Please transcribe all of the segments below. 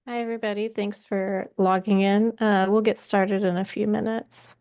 Hi, everybody. Thanks for logging in. We'll get started in a few minutes.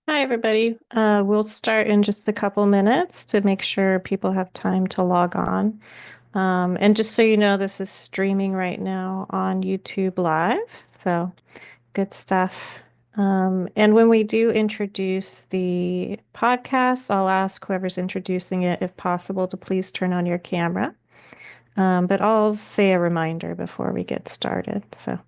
Hi, everybody. We'll start in just a couple minutes to make sure people have time to log on. And just so you know, this is streaming right now on YouTube Live. So good stuff. And when we do introduce the podcast, I'll ask whoever's introducing it, if possible, to please turn on your camera. But I'll say a reminder before we get started. So.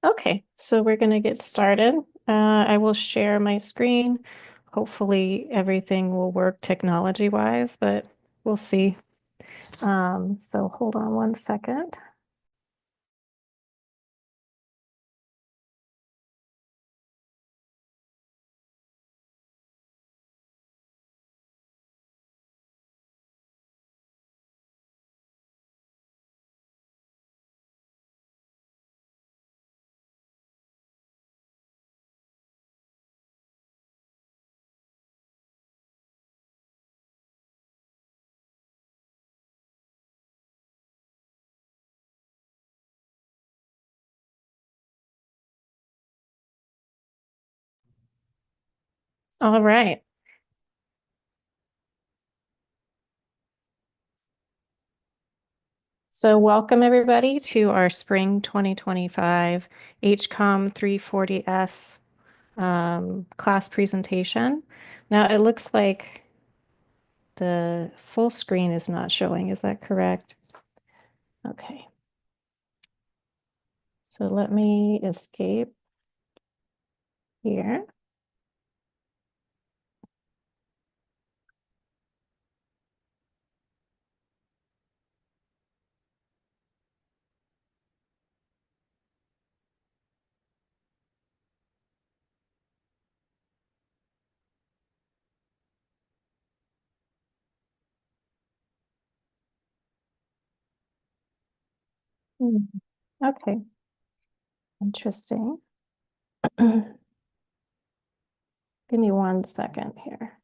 Okay, so we're going to get started. I will share my screen. Hopefully everything will work technology-wise, but we'll see. So hold on one second. All right. So welcome everybody to our spring 2025 HCOM 340S class presentation. Now it looks like the full screen is not showing. Is that correct? Okay. So let me escape here. Hmm. Okay, interesting. Give me 1 second here.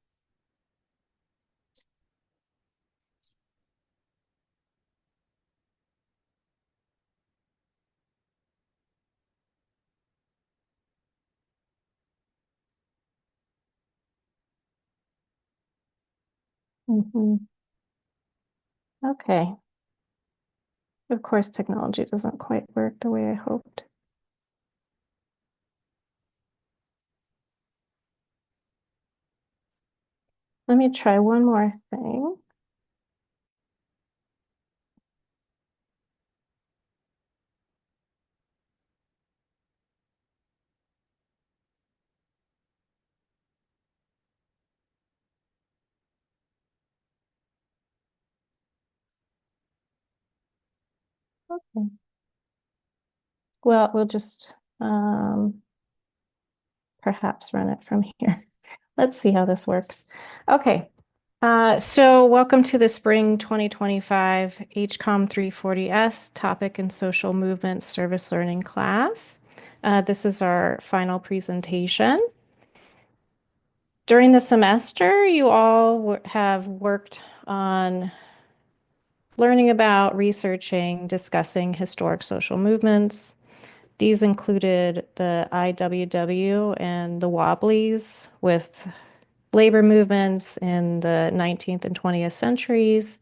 Mhm. Okay. Of course, technology doesn't quite work the way I hoped. Let me try one more thing. Okay. Well, we'll just perhaps run it from here. Let's see how this works. Okay. So welcome to the Spring 2025 HCOM 340S Topic and Social Movement Service Learning class. This is our final presentation. During the semester, you all have worked on learning about, researching, discussing historic social movements. These included the IWW and the Wobblies with labor movements in the 19th and 20th centuries,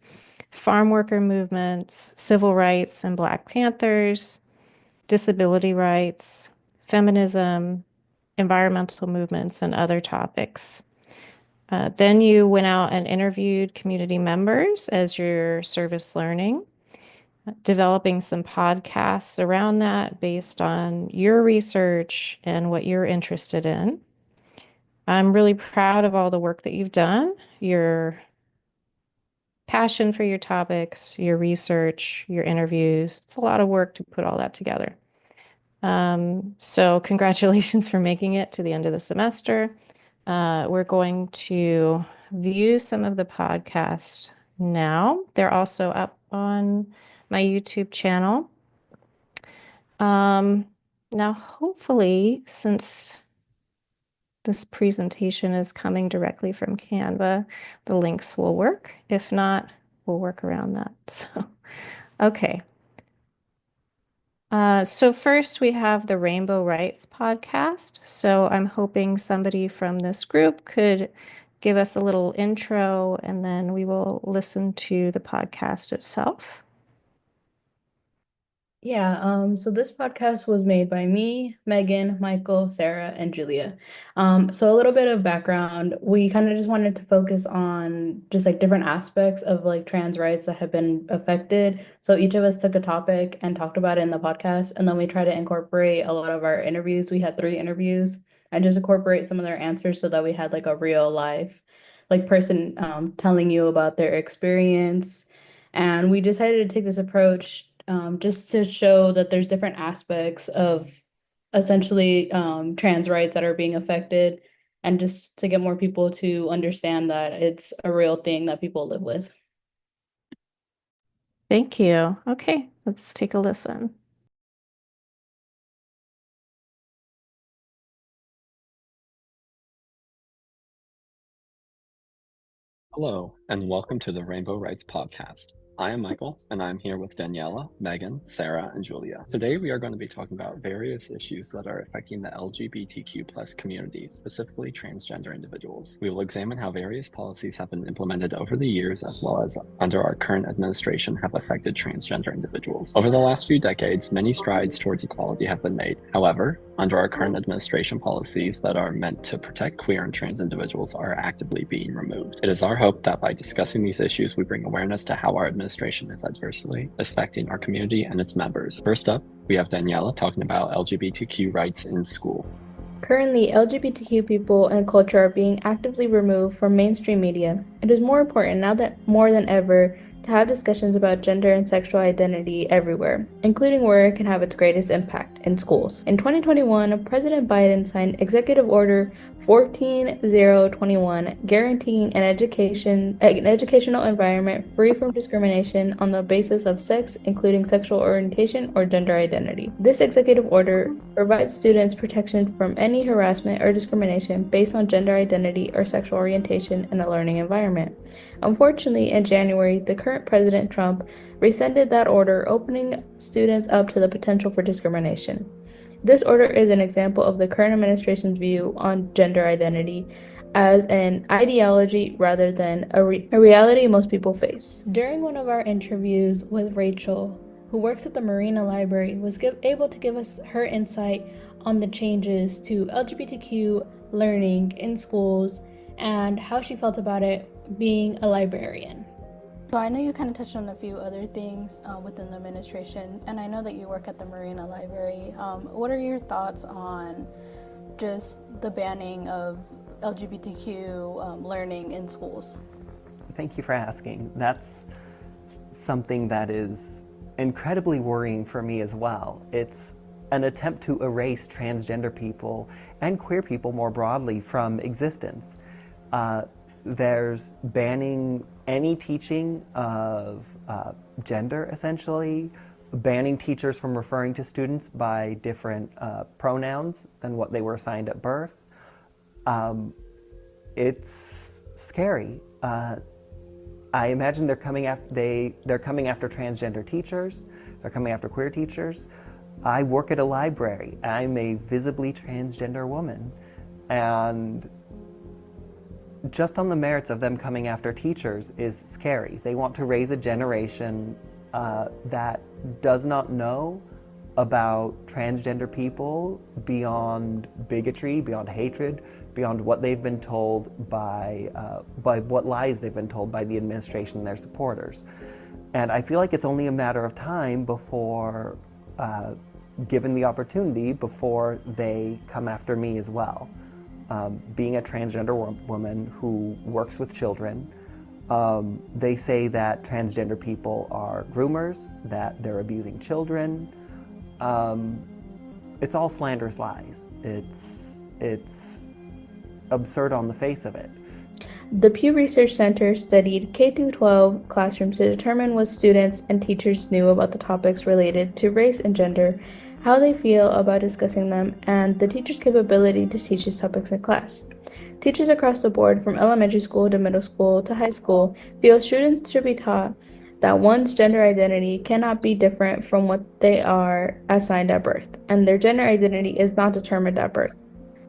farm worker movements, civil rights and Black Panthers, disability rights, feminism, environmental movements, and other topics. Then you went out and interviewed community members as your service learning, developing some podcasts around that based on your research and what you're interested in. I'm really proud of all the work that you've done, your passion for your topics, your research, your interviews. It's a lot of work to put all that together. So congratulations for making it to the end of the semester. We're going to view some of the podcasts now. They're also up on my YouTube channel. Now, hopefully, since this presentation is coming directly from Canva, the links will work. If not, we'll work around that. So, okay. So first we have the Rainbow Rights podcast. So I'm hoping somebody from this group could give us a little intro and then we will listen to the podcast itself. So this podcast was made by me, Megan, Michael, Sarah, and Julia. So a little bit of background. We kind of just wanted to focus on just like different aspects of like trans rights that have been affected. So each of us took a topic and talked about it in the podcast, and then we try to incorporate a lot of our interviews. We had 3 interviews and just incorporate some of their answers so that we had like a real life like person telling you about their experience. And we decided to take this approach just to show that there's different aspects of essentially trans rights that are being affected, and just to get more people to understand that it's a real thing that people live with. Thank you. Okay, let's take a listen. Hello, and welcome to the Rainbow Rights Podcast. I am Michael, and I'm here with Daniela, Megan, Sarah, and Julia. Today, we are going to be talking about various issues that are affecting the LGBTQ plus community, specifically transgender individuals. We will examine how various policies have been implemented over the years, as well as under our current administration, have affected transgender individuals. Over the last few decades, many strides towards equality have been made. However, under our current administration, policies that are meant to protect queer and trans individuals are actively being removed. It is our hope that by discussing these issues, we bring awareness to how our administration is adversely affecting our community and its members. First up, we have Daniela talking about LGBTQ rights in school. Currently, LGBTQ people and culture are being actively removed from mainstream media. It is more important now that more than ever to have discussions about gender and sexual identity everywhere, including where it can have its greatest impact in schools. In 2021, President Biden signed Executive Order 14021, guaranteeing an educational environment free from discrimination on the basis of sex, including sexual orientation or gender identity. This executive order provides students protection from any harassment or discrimination based on gender identity or sexual orientation in a learning environment. Unfortunately, in January, the current President Trump rescinded that order, opening students up to the potential for discrimination. This order is an example of the current administration's view on gender identity as an ideology rather than a reality most people face. During one of our interviews with Rachel, who works at the Marina Library, was able to give us her insight on the changes to LGBTQ learning in schools and how she felt about it being a librarian. So I know you kind of touched on a few other things within the administration, and I know that you work at the Marina Library. What are your thoughts on just the banning of LGBTQ learning in schools? Thank you for asking. That's something that is incredibly worrying for me as well. It's an attempt to erase transgender people and queer people more broadly from existence. There's banning any teaching of gender, essentially, banning teachers from referring to students by different pronouns than what they were assigned at birth. It's scary. I imagine they're coming after transgender teachers. They're coming after queer teachers. I work at a library. I'm a visibly transgender woman, and just on the merits of them coming after teachers is scary. They want to raise a generation that does not know about transgender people beyond bigotry, beyond hatred, beyond what they've been told by what lies they've been told by the administration and their supporters. And I feel like it's only a matter of time before, given the opportunity, before they come after me as well. Being a transgender woman who works with children, they say that transgender people are groomers, that they're abusing children. It's all slanderous lies. It's absurd on the face of it. The Pew Research Center studied K-12 classrooms to determine what students and teachers knew about the topics related to race and gender, how they feel about discussing them, and the teacher's capability to teach these topics in class. Teachers across the board, from elementary school to middle school to high school, feel students should be taught that one's gender identity cannot be different from what they are assigned at birth, and their gender identity is not determined at birth.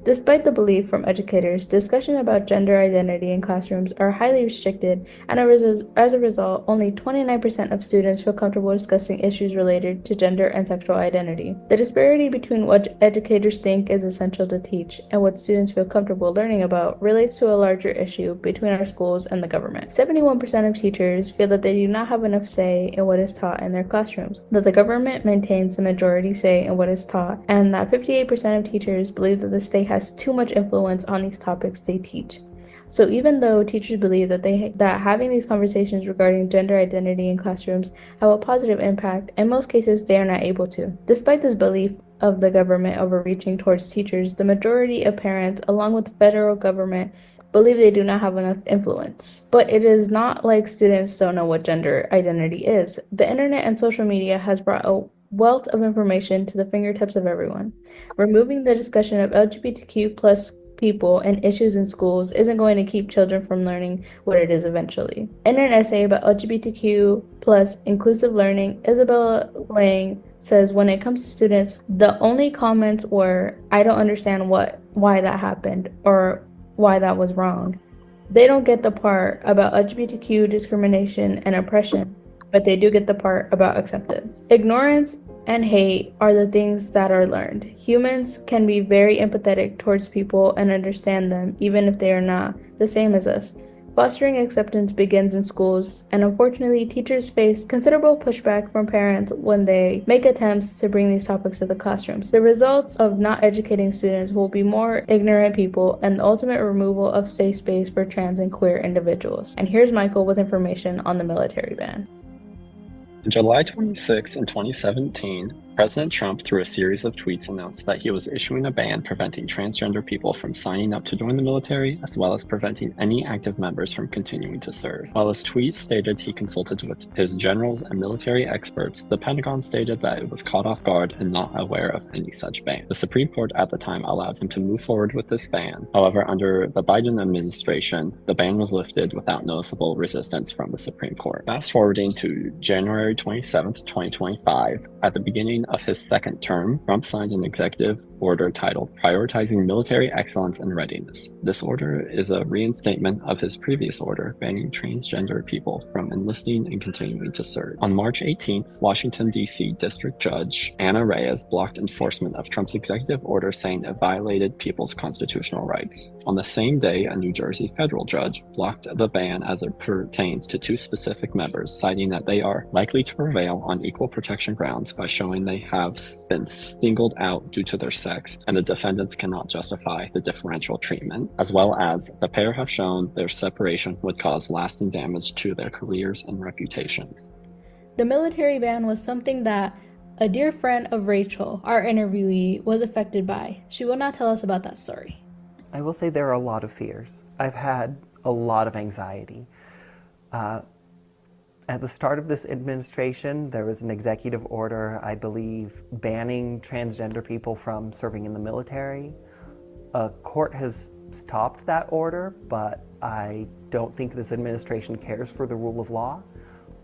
Despite the belief from educators, discussion about gender identity in classrooms are highly restricted, and as a result, only 29% of students feel comfortable discussing issues related to gender and sexual identity. The disparity between what educators think is essential to teach and what students feel comfortable learning about relates to a larger issue between our schools and the government. 71% of teachers feel that they do not have enough say in what is taught in their classrooms, that the government maintains the majority say in what is taught, and that 58% of teachers believe that the state has too much influence on these topics they teach. So even though teachers believe that having these conversations regarding gender identity in classrooms have a positive impact, in most cases they are not able to. Despite this belief of the government overreaching towards teachers, the majority of parents, along with the federal government, believe they do not have enough influence. But it is not like students don't know what gender identity is. The internet and social media has brought a wealth of information to the fingertips of everyone. Removing the discussion of LGBTQ plus people and issues in schools isn't going to keep children from learning what it is eventually. In an essay about LGBTQ plus inclusive learning, Isabella Lang says when it comes to students, the only comments were, "I don't understand why that happened," or "why that was wrong." They don't get the part about LGBTQ discrimination and oppression, but they do get the part about acceptance. Ignorance and hate are the things that are learned. Humans can be very empathetic towards people and understand them, even if they are not the same as us. Fostering acceptance begins in schools, and unfortunately, teachers face considerable pushback from parents when they make attempts to bring these topics to the classrooms. The results of not educating students will be more ignorant people and the ultimate removal of safe space for trans and queer individuals. And here's Michael with information on the military ban. On July 26 in 2017, President Trump, through a series of tweets, announced that he was issuing a ban preventing transgender people from signing up to join the military, as well as preventing any active members from continuing to serve. While his tweets stated he consulted with his generals and military experts, the Pentagon stated that it was caught off guard and not aware of any such ban. The Supreme Court at the time allowed him to move forward with this ban. However, under the Biden administration, the ban was lifted without noticeable resistance from the Supreme Court. Fast forwarding to January 27th, 2025, at the beginning of his second term, Trump signed an executive order titled Prioritizing Military Excellence and Readiness. This order is a reinstatement of his previous order banning transgender people from enlisting and continuing to serve. On March 18th, Washington, D.C. District Judge Anna Reyes blocked enforcement of Trump's executive order, saying it violated people's constitutional rights. On the same day, a New Jersey federal judge blocked the ban as it pertains to two specific members, citing that they are likely to prevail on equal protection grounds by showing they have been singled out due to their sex, and the defendants cannot justify the differential treatment, as well as the pair have shown their separation would cause lasting damage to their careers and reputations. The military ban was something that a dear friend of Rachel, our interviewee, was affected by. She will now tell us about that story. I will say there are a lot of fears. I've had a lot of anxiety. At the start of this administration, there was an executive order, I believe, banning transgender people from serving in the military. A court has stopped that order, but I don't think this administration cares for the rule of law.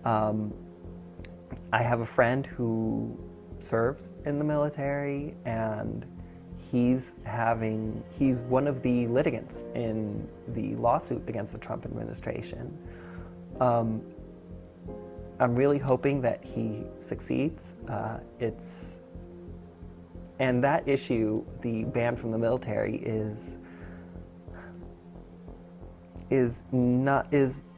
I have a friend who serves in the military, and he's one of the litigants in the lawsuit against the Trump administration. I'm really hoping that he succeeds. And that issue, the ban from the military, is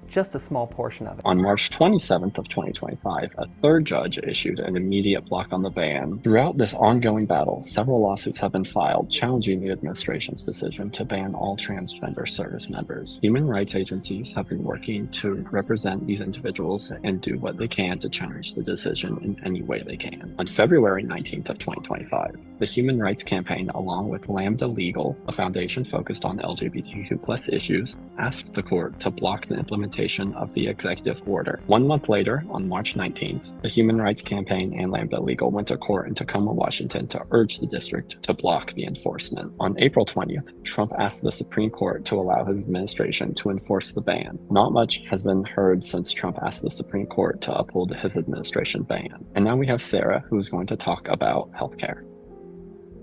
just a small portion of it. On March 27th of 2025, a third judge issued an immediate block on the ban. Throughout this ongoing battle, several lawsuits have been filed challenging the administration's decision to ban all transgender service members. Human rights agencies have been working to represent these individuals and do what they can to challenge the decision in any way they can. On February 19th of 2025, the Human Rights Campaign, along with Lambda Legal, a foundation focused on LGBTQ+ issues, asked the court to block the implementation of the executive order. 1 month later, on March 19th, the Human Rights Campaign and Lambda Legal went to court in Tacoma, Washington to urge the district to block the enforcement. On April 20th, Trump asked the Supreme Court to allow his administration to enforce the ban. Not much has been heard since Trump asked the Supreme Court to uphold his administration ban. And now we have Sarah, who is going to talk about healthcare.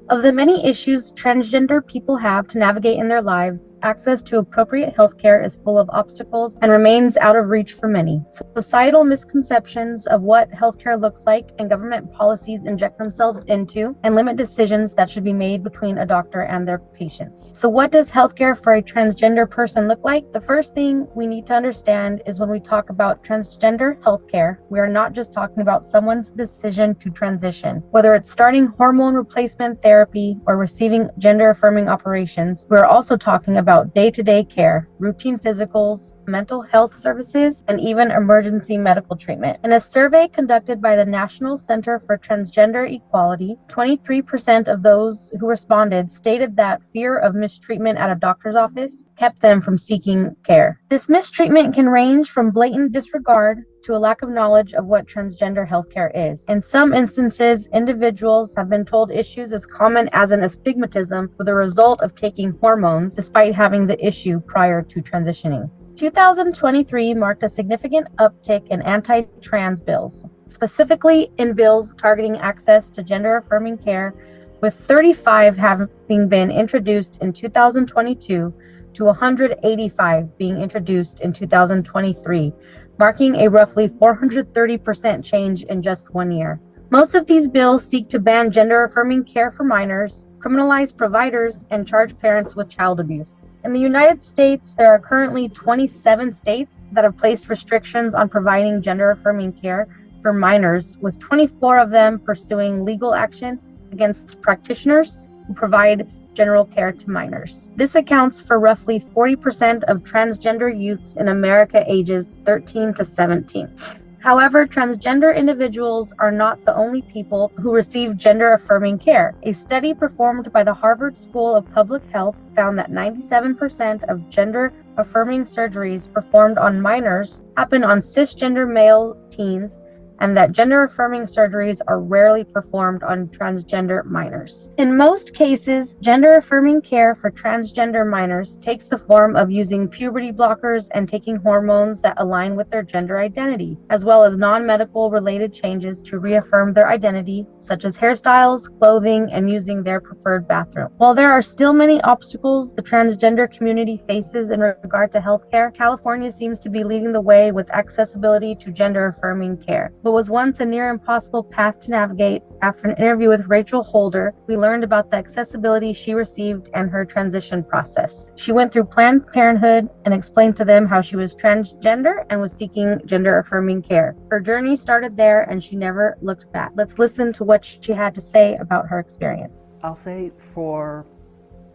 Of the many issues transgender people have to navigate in their lives, access to appropriate healthcare is full of obstacles and remains out of reach for many. Societal misconceptions of what healthcare looks like and government policies inject themselves into and limit decisions that should be made between a doctor and their patients. So what does healthcare for a transgender person look like? The first thing we need to understand is when we talk about transgender healthcare, we are not just talking about someone's decision to transition. Whether it's starting hormone replacement therapy or receiving gender-affirming operations, we're also talking about day-to-day care, routine physicals, mental health services, and even emergency medical treatment. In a survey conducted by the National Center for Transgender Equality, 23% of those who responded stated that fear of mistreatment at a doctor's office kept them from seeking care. This mistreatment can range from blatant disregard to a lack of knowledge of what transgender healthcare is. In some instances, individuals have been told issues as common as an astigmatism were the result of taking hormones despite having the issue prior to transitioning. 2023 marked a significant uptick in anti-trans bills, specifically in bills targeting access to gender-affirming care, with 35 having been introduced in 2022 to 185 being introduced in 2023, marking a roughly 430% change in just 1 year. Most of these bills seek to ban gender-affirming care for minors, criminalize providers, and charge parents with child abuse. In the United States, there are currently 27 states that have placed restrictions on providing gender-affirming care for minors, with 24 of them pursuing legal action against practitioners who provide general care to minors. This accounts for roughly 40% of transgender youths in America ages 13 to 17. However, transgender individuals are not the only people who receive gender-affirming care. A study performed by the Harvard School of Public Health found that 97% of gender-affirming surgeries performed on minors happen on cisgender male teens, and that gender-affirming surgeries are rarely performed on transgender minors. In most cases, gender-affirming care for transgender minors takes the form of using puberty blockers and taking hormones that align with their gender identity, as well as non-medical related changes to reaffirm their identity, such as hairstyles, clothing, and using their preferred bathroom. While there are still many obstacles the transgender community faces in regard to healthcare, California seems to be leading the way with accessibility to gender-affirming care. What was once a near impossible path to navigate, after an interview with Rachel Holder, we learned about the accessibility she received and her transition process. She went through Planned Parenthood and explained to them how she was transgender and was seeking gender-affirming care. Her journey started there and she never looked back. Let's listen to what she had to say about her experience. I'll say for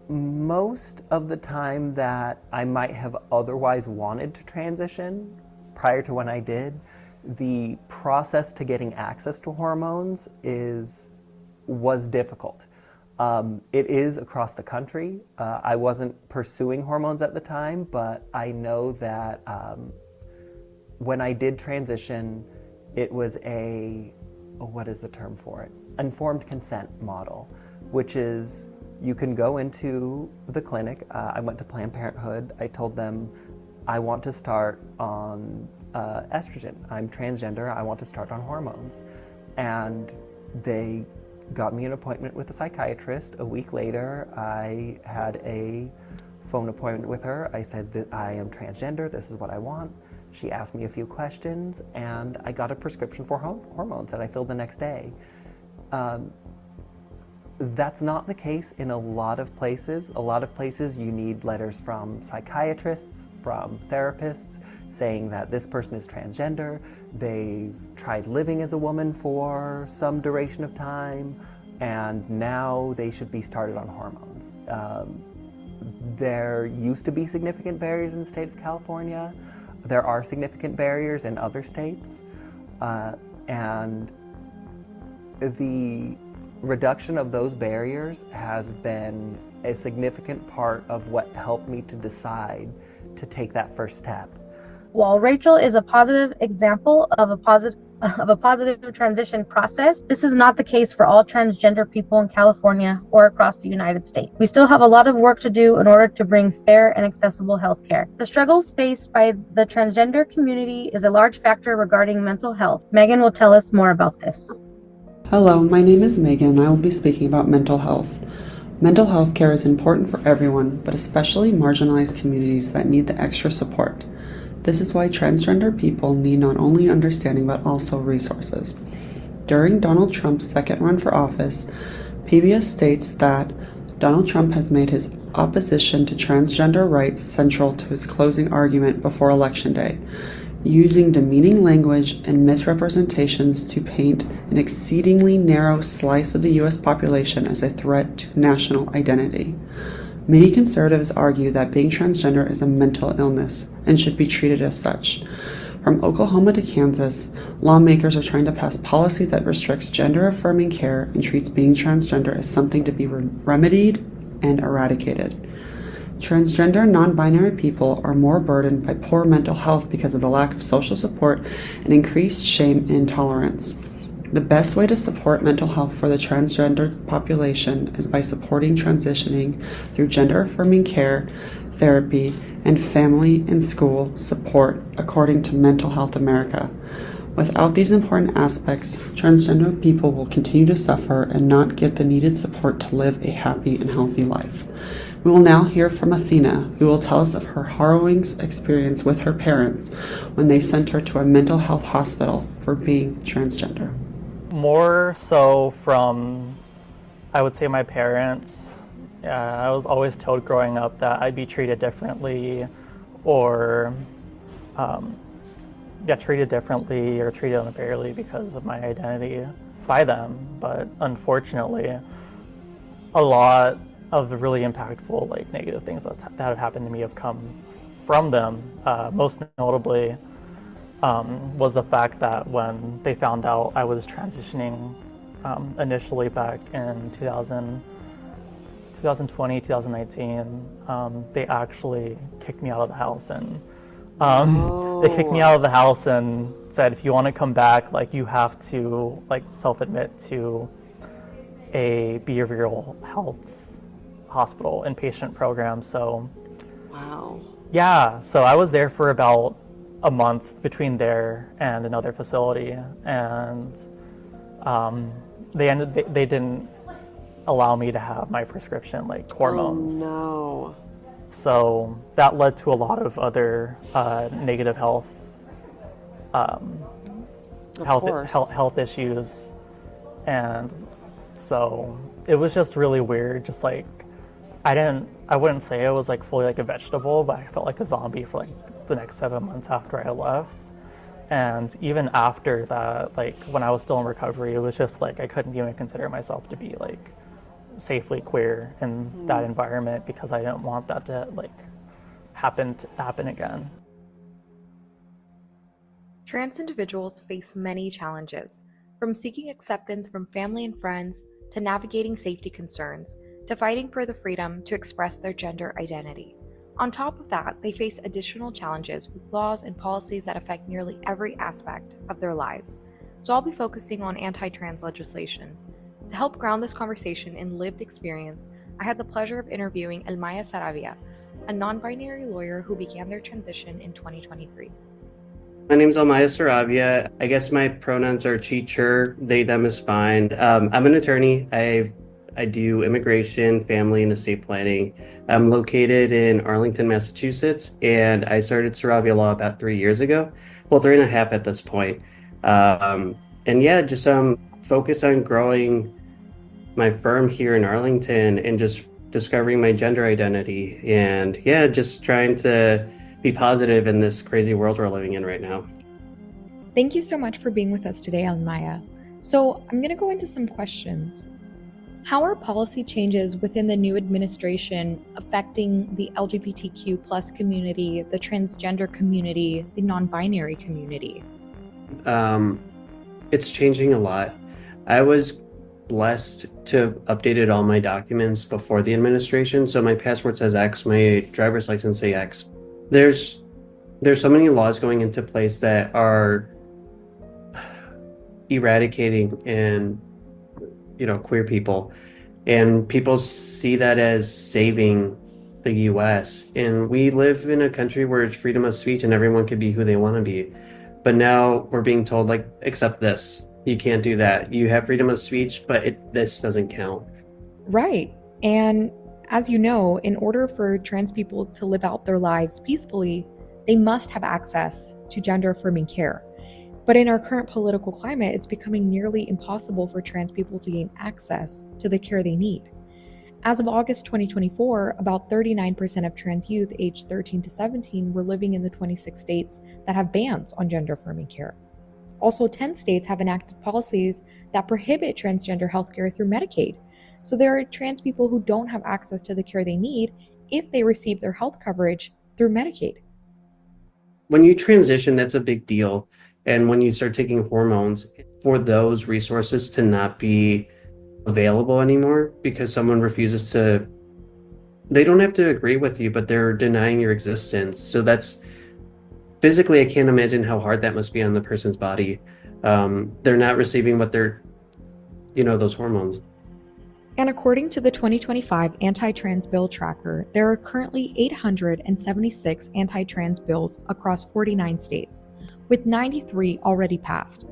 most of the time that I might have otherwise wanted to transition prior to when I did, the process to getting access to hormones was difficult. It is across the country. I wasn't pursuing hormones at the time, but I know that when I did transition, it was what is the term for it? Informed consent model, which is you can go into the clinic. I went to Planned Parenthood. I told them I want to start on estrogen. I'm transgender. I want to start on hormones. And they got me an appointment with a psychiatrist. A week later, I had a phone appointment with her. I said that I am transgender. This is what I want. She asked me a few questions, and I got a prescription for hormones that I filled the next day. That's not the case in a lot of places. A lot of places you need letters from psychiatrists, from therapists, saying that this person is transgender, they've tried living as a woman for some duration of time, and now they should be started on hormones. There used to be significant barriers in the state of California. There are significant barriers in other states, and the reduction of those barriers has been a significant part of what helped me to decide to take that first step. While Rachel is a positive example of a positive transition process, this is not the case for all transgender people in California or across the United States. We still have a lot of work to do in order to bring fair and accessible healthcare. The struggles faced by the transgender community is a large factor regarding mental health. Megan will tell us more about this. Hello, my name is Megan and I will be speaking about mental health. Mental health care is important for everyone, but especially marginalized communities that need the extra support. This is why transgender people need not only understanding but also resources. During Donald Trump's second run for office, PBS states that Donald Trump has made his opposition to transgender rights central to his closing argument before Election Day, using demeaning language and misrepresentations to paint an exceedingly narrow slice of the U.S. population as a threat to national identity. Many conservatives argue that being transgender is a mental illness and should be treated as such. From Oklahoma to Kansas, lawmakers are trying to pass policy that restricts gender-affirming care and treats being transgender as something to be remedied and eradicated. Transgender non-binary people are more burdened by poor mental health because of the lack of social support and increased shame and intolerance. The best way to support mental health for the transgender population is by supporting transitioning through gender-affirming care, therapy, and family and school support according to Mental Health America. Without these important aspects, transgender people will continue to suffer and not get the needed support to live a happy and healthy life. We will now hear from Athena, who will tell us of her harrowing experience with her parents when they sent her to a mental health hospital for being transgender. More so from, I would say, my parents. I was always told growing up that I'd be treated differently or treated differently or treated unfairly because of my identity by them. But unfortunately, a lot of the really impactful, negative things that have happened to me have come from them. Most notably was the fact that when they found out I was transitioning initially back in 2020, 2019, they actually kicked me out of the house and they kicked me out of the house and said, if you want to come back, you have to self-admit to a behavioral health hospital inpatient program. So Wow. yeah, so I was there for about a month between there and another facility, and they didn't allow me to have my prescription hormones. Oh no. So that led to a lot of other negative health issues, and so it was just really weird. Just I wouldn't say I was fully a vegetable, but I felt like a zombie for the next 7 months after I left. And even after that, when I was still in recovery, it was just I couldn't even consider myself to be safely queer in that environment because I didn't want that to happen again. Trans individuals face many challenges, from seeking acceptance from family and friends to navigating safety concerns, to fighting for the freedom to express their gender identity. On top of that, they face additional challenges with laws and policies that affect nearly every aspect of their lives. So I'll be focusing on anti-trans legislation. To help ground this conversation in lived experience, I had the pleasure of interviewing Elmaya Saravia, a non-binary lawyer who began their transition in 2023. My name's Elmaya Saravia. I guess my pronouns are she, her, they, them is fine. I'm an attorney. I do immigration, family, and estate planning. I'm located in Arlington, Massachusetts, and I started Saravia Law about 3 years ago. Well, 3.5 at this point. Just focused on growing my firm here in Arlington and just discovering my gender identity. And just trying to be positive in this crazy world we're living in right now. Thank you so much for being with us today, Elmaya. So I'm going to go into some questions. How are policy changes within the new administration affecting the LGBTQ plus community, the transgender community, the non-binary community? It's changing a lot. I was blessed to have updated all my documents before the administration. So my passport says X, my driver's license say X. There's so many laws going into place that are eradicating and queer people, and people see that as saving the US. And we live in a country where it's freedom of speech and everyone can be who they want to be. But now we're being told accept this. You can't do that. You have freedom of speech, but this doesn't count. Right. And as you know, in order for trans people to live out their lives peacefully, they must have access to gender affirming care. But in our current political climate, it's becoming nearly impossible for trans people to gain access to the care they need. As of August 2024, about 39% of trans youth aged 13 to 17 were living in the 26 states that have bans on gender affirming care. Also, 10 states have enacted policies that prohibit transgender healthcare through Medicaid. So there are trans people who don't have access to the care they need if they receive their health coverage through Medicaid. When you transition, that's a big deal. And when you start taking hormones, for those resources to not be available anymore because someone refuses to, they don't have to agree with you, but they're denying your existence. So that's physically, I can't imagine how hard that must be on the person's body. They're not receiving what they're, those hormones. And according to the 2025 Anti-Trans Bill Tracker, there are currently 876 anti-trans bills across 49 states, with 93 already passed.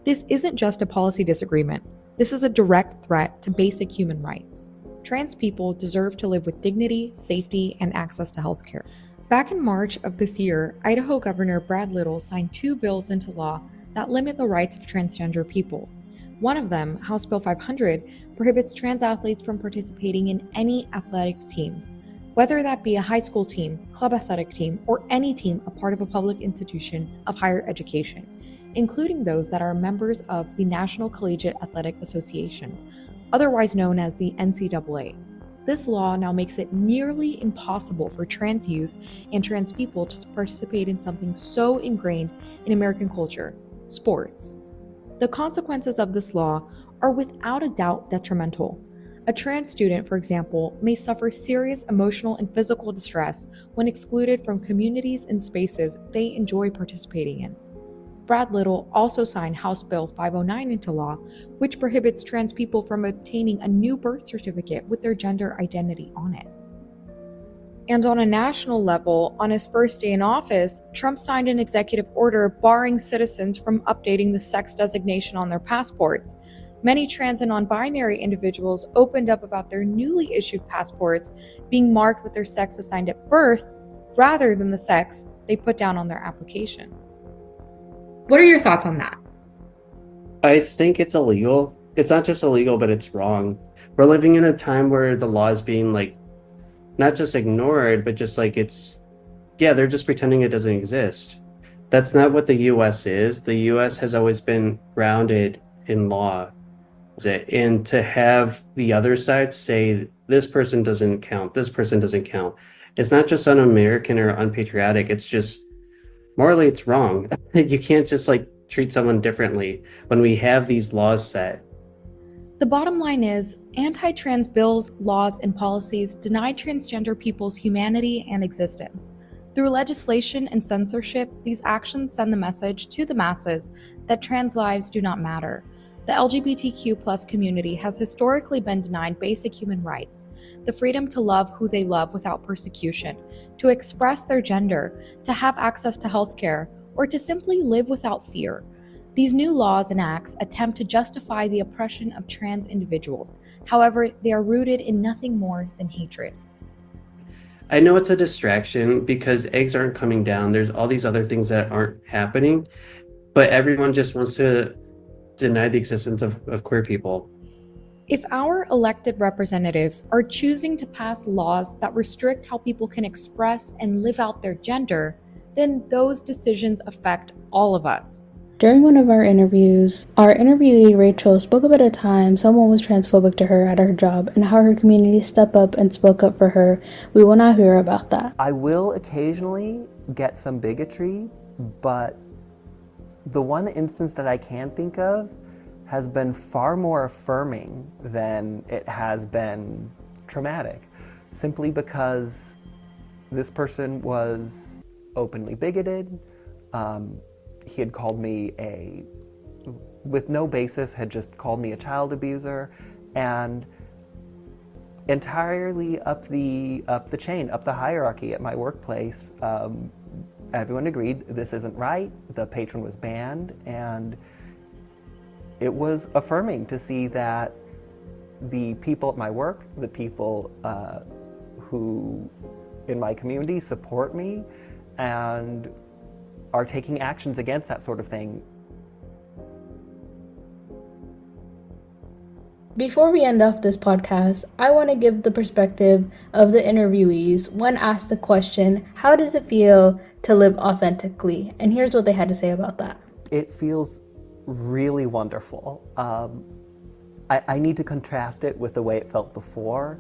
This isn't just a policy disagreement. This is a direct threat to basic human rights. Trans people deserve to live with dignity, safety, and access to healthcare. Back in March of this year, Idaho Governor Brad Little signed 2 bills into law that limit the rights of transgender people. One of them, House Bill 500, prohibits trans athletes from participating in any athletic team, whether that be a high school team, club athletic team, or any team a part of a public institution of higher education, including those that are members of the National Collegiate Athletic Association, otherwise known as the NCAA. This law now makes it nearly impossible for trans youth and trans people to participate in something so ingrained in American culture, sports. The consequences of this law are without a doubt detrimental. A trans student, for example, may suffer serious emotional and physical distress when excluded from communities and spaces they enjoy participating in. Brad Little also signed House Bill 509 into law, which prohibits trans people from obtaining a new birth certificate with their gender identity on it. And on a national level, on his first day in office, Trump signed an executive order barring citizens from updating the sex designation on their passports. Many trans and non-binary individuals opened up about their newly issued passports being marked with their sex assigned at birth rather than the sex they put down on their application. What are your thoughts on that? I think it's illegal. It's not just illegal, but it's wrong. We're living in a time where the law is being not just ignored, but just they're just pretending it doesn't exist. That's not what the US is. The US has always been grounded in law. And to have the other side say this person doesn't count, this person doesn't count, it's not just un-American or unpatriotic, it's just morally it's wrong. You can't just treat someone differently when we have these laws set. The bottom line is, anti-trans bills, laws, and policies deny transgender people's humanity and existence. Through legislation and censorship, these actions send the message to the masses that trans lives do not matter. The LGBTQ+ community has historically been denied basic human rights, the freedom to love who they love without persecution, to express their gender, to have access to healthcare, or to simply live without fear. These new laws and acts attempt to justify the oppression of trans individuals. However, they are rooted in nothing more than hatred. I know it's a distraction because eggs aren't coming down. There's all these other things that aren't happening, but everyone just wants to deny the existence of queer people. If our elected representatives are choosing to pass laws that restrict how people can express and live out their gender, then those decisions affect all of us. During one of our interviews, our interviewee Rachel spoke about a time someone was transphobic to her at her job and how her community stepped up and spoke up for her. We will now hear about that. I will occasionally get some bigotry, but the one instance that I can think of has been far more affirming than it has been traumatic, simply because this person was openly bigoted. He had called me with no basis, had just called me a child abuser, and entirely up the chain, up the hierarchy at my workplace, everyone agreed this isn't right. The patron was banned, and it was affirming to see that the people at my work, the people who in my community support me and are taking actions against that sort of thing. Before we end off this podcast, I want to give the perspective of the interviewees when asked the question, how does it feel to live authentically? And here's what they had to say about that. It feels really wonderful. I need to contrast it with the way it felt before.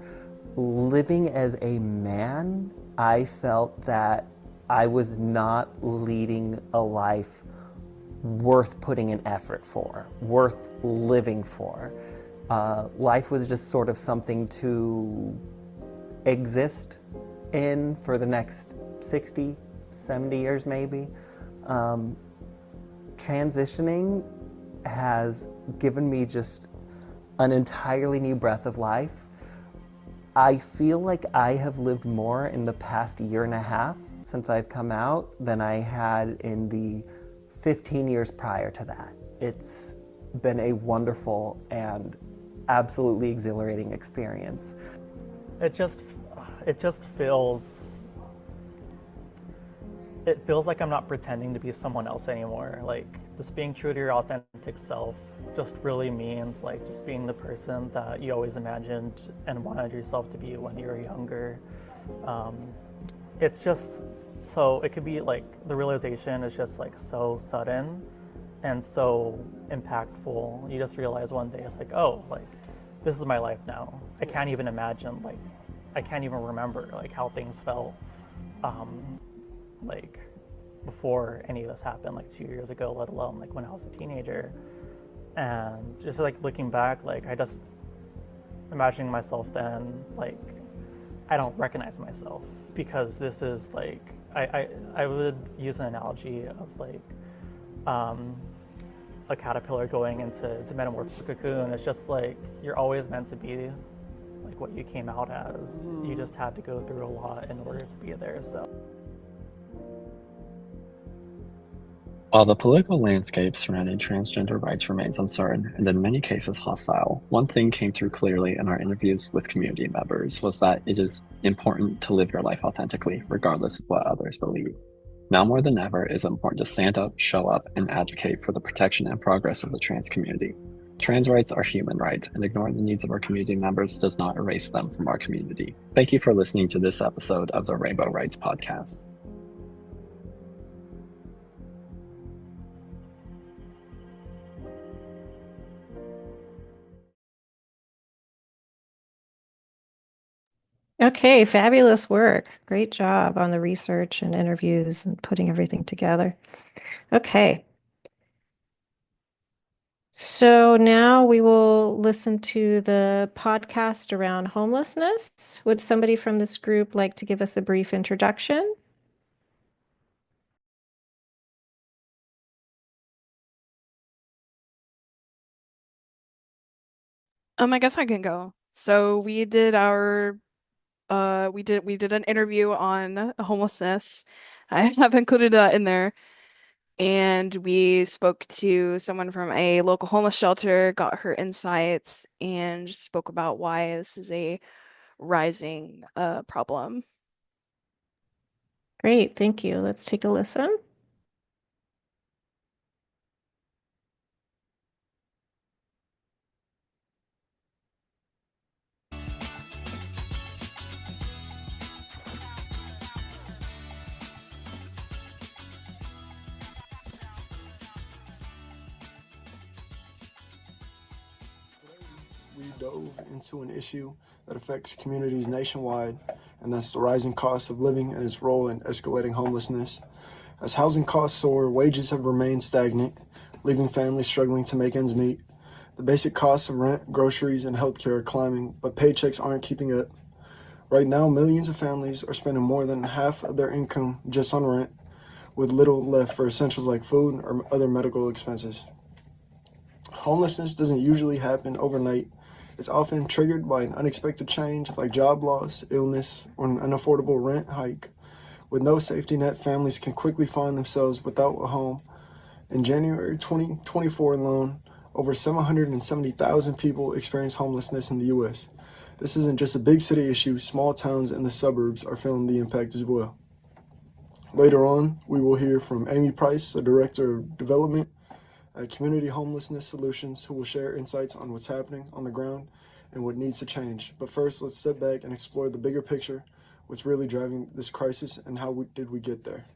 Living as a man, I felt that I was not leading a life worth putting an effort for, worth living for. Life was just sort of something to exist in for the next 60, 70 years maybe. Transitioning has given me just an entirely new breath of life. I feel like I have lived more in the past year and a half since I've come out than I had in the 15 years prior to that. It's been a wonderful and absolutely exhilarating experience. It just feels like I'm not pretending to be someone else anymore. Like, just being true to your authentic self just really means like just being the person that you always imagined and wanted yourself to be when you were younger. It's just so, it could be like, the realization is just like so sudden and so impactful. You just realize one day it's like, oh, like this is my life now. I can't even imagine, like I can't even remember like how things felt like before any of this happened, like 2 years ago, let alone like when I was a teenager. And just like looking back, like I just imagining myself then, like I don't recognize myself, because this is like, I would use an analogy of like a caterpillar going into its metamorphosis cocoon. It's just like you're always meant to be like what you came out as. You just had to go through a lot in order to be there. So while the political landscape surrounding transgender rights remains uncertain and in many cases hostile, one thing came through clearly in our interviews with community members was that it is important to live your life authentically, regardless of what others believe. Now more than ever, it is important to stand up, show up, and advocate for the protection and progress of the trans community. Trans rights are human rights, and ignoring the needs of our community members does not erase them from our community. Thank you for listening to this episode of the Rainbow Rights Podcast. Okay, fabulous work. Great job on the research and interviews and putting everything together. Okay. So now we will listen to the podcast around homelessness. Would somebody from this group like to give us a brief introduction? I guess I can go. So we did we did an interview on homelessness. I have included that in there. And we spoke to someone from a local homeless shelter, got her insights, and spoke about why this is a rising problem. Great, thank you. Let's take a listen. We dove into an issue that affects communities nationwide, and that's the rising cost of living and its role in escalating homelessness. As housing costs soar, wages have remained stagnant, leaving families struggling to make ends meet. The basic costs of rent, groceries, and healthcare are climbing, but paychecks aren't keeping up. Right now, millions of families are spending more than half of their income just on rent, with little left for essentials like food or other medical expenses. Homelessness doesn't usually happen overnight. It's often triggered by an unexpected change like job loss, illness, or an unaffordable rent hike. With no safety net, families can quickly find themselves without a home. In January 2024 alone, Over 770,000 people experience homelessness in the U.S. This isn't just a big city issue, small towns and the suburbs are feeling the impact as well. Later on, we will hear from Amy Price, the Director of Development at Community Homelessness Solutions, who will share insights on what's happening on the ground and what needs to change. But first, let's step back and explore the bigger picture, what's really driving this crisis and how did we get there.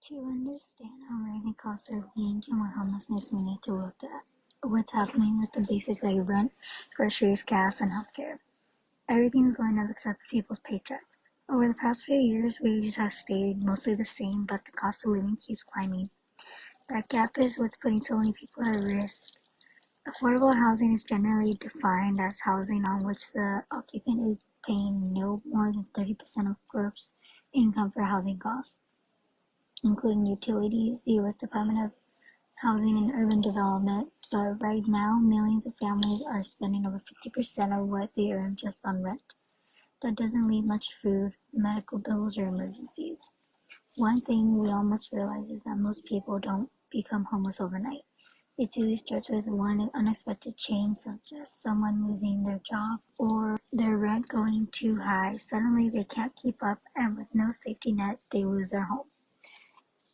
To understand how rising costs are leading to more homelessness, we need to look at what's happening with the basics like rent, groceries, gas, and healthcare. Everything's going up except for people's paychecks. Over the past few years, wages have stayed mostly the same, but the cost of living keeps climbing. That gap is what's putting so many people at risk. Affordable housing is generally defined as housing on which the occupant is paying no more than 30% of gross income for housing costs, including utilities, the U.S. Department of Housing and Urban Development. But right now, millions of families are spending over 50% of what they earn just on rent. That doesn't leave much food, medical bills, or emergencies. One thing we all must realize is that most people don't become homeless overnight. It usually starts with one unexpected change, such as someone losing their job or their rent going too high. Suddenly they can't keep up, and with no safety net, they lose their home.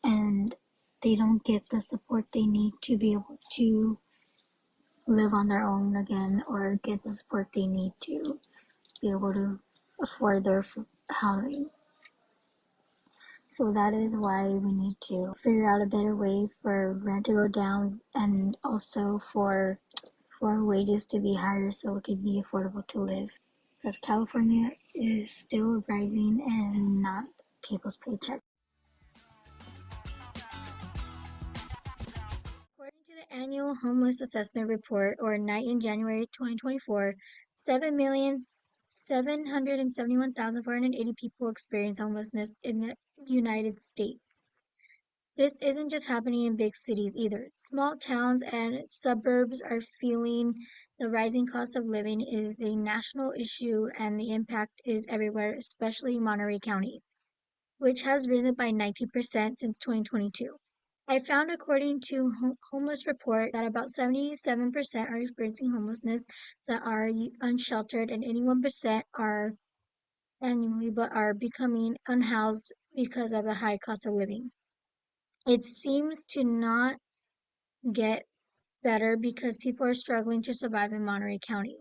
And they don't get the support they need to be able to live on their own again, or get the support they need to be able to afford their housing. So that is why we need to figure out a better way for rent to go down, and also for wages to be higher so it could be affordable to live. Because California is still rising and not people's paycheck. According to the annual homeless assessment report, or NIGHT, in January 2024, 7,771,480 people experience homelessness in the United States. This isn't just happening in big cities either. Small towns and suburbs are feeling the rising cost of living is a national issue, and the impact is everywhere, especially in Monterey County, which has risen by 19% since 2022. I found, according to Homeless Report, that about 77% are experiencing homelessness that are unsheltered, and 81% are annually but are becoming unhoused because of the high cost of living. It seems to not get better because people are struggling to survive in Monterey County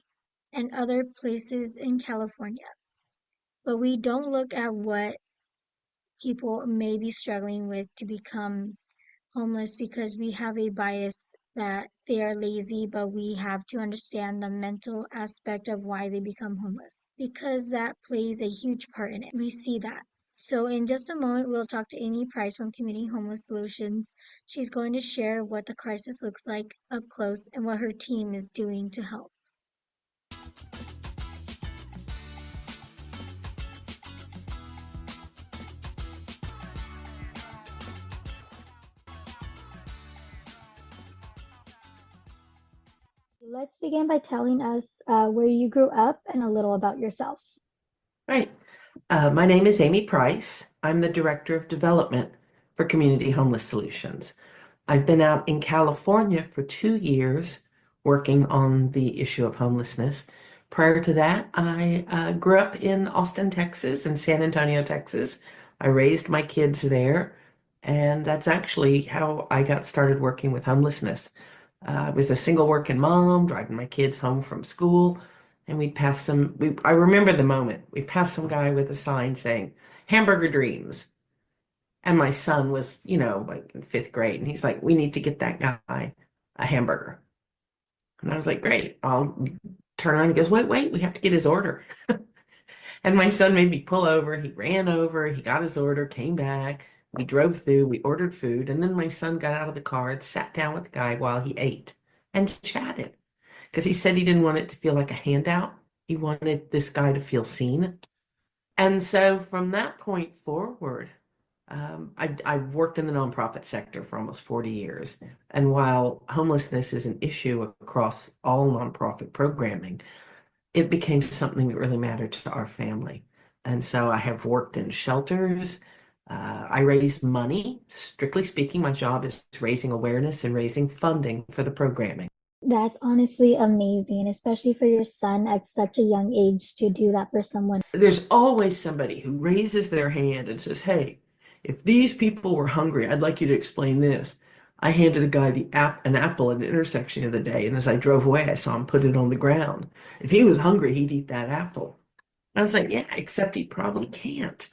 and other places in California. But we don't look at what people may be struggling with to become homeless because we have a bias that they are lazy, but we have to understand the mental aspect of why they become homeless, because that plays a huge part in it. We see that. So in just a moment, we'll talk to Amy Price from Community Homeless Solutions. She's going to share what the crisis looks like up close and what her team is doing to help. Let's begin by telling us where you grew up and a little about yourself. Right. My name is Amy Price. I'm the Director of Development for Community Homeless Solutions. I've been out in California for 2 years working on the issue of homelessness. Prior to that, I grew up in Austin, Texas, and San Antonio, Texas. I raised my kids there, and that's actually how I got started working with homelessness. I was a single working mom, driving my kids home from school, and we'd pass I remember the moment. We passed some guy with a sign saying, "Hamburger Dreams." And my son was, like in 5th grade, and he's like, "We need to get that guy a hamburger." And I was like, "Great." I'll turn around and he goes, "Wait, we have to get his order." And my son made me pull over. He ran over, he got his order, came back. We drove through, we ordered food, and then my son got out of the car and sat down with the guy while he ate and chatted. Because he said he didn't want it to feel like a handout. He wanted this guy to feel seen. And so from that point forward, I've worked in the nonprofit sector for almost 40 years. And while homelessness is an issue across all nonprofit programming, it became something that really mattered to our family. And so I have worked in shelters. I raise money. Strictly speaking, my job is raising awareness and raising funding for the programming. That's honestly amazing, especially for your son at such a young age to do that for someone. There's always somebody who raises their hand and says, "Hey, if these people were hungry, I'd like you to explain this." I handed a guy an apple at an intersection the other day, and as I drove away, I saw him put it on the ground. If he was hungry, he'd eat that apple. I was like, yeah, except he probably can't.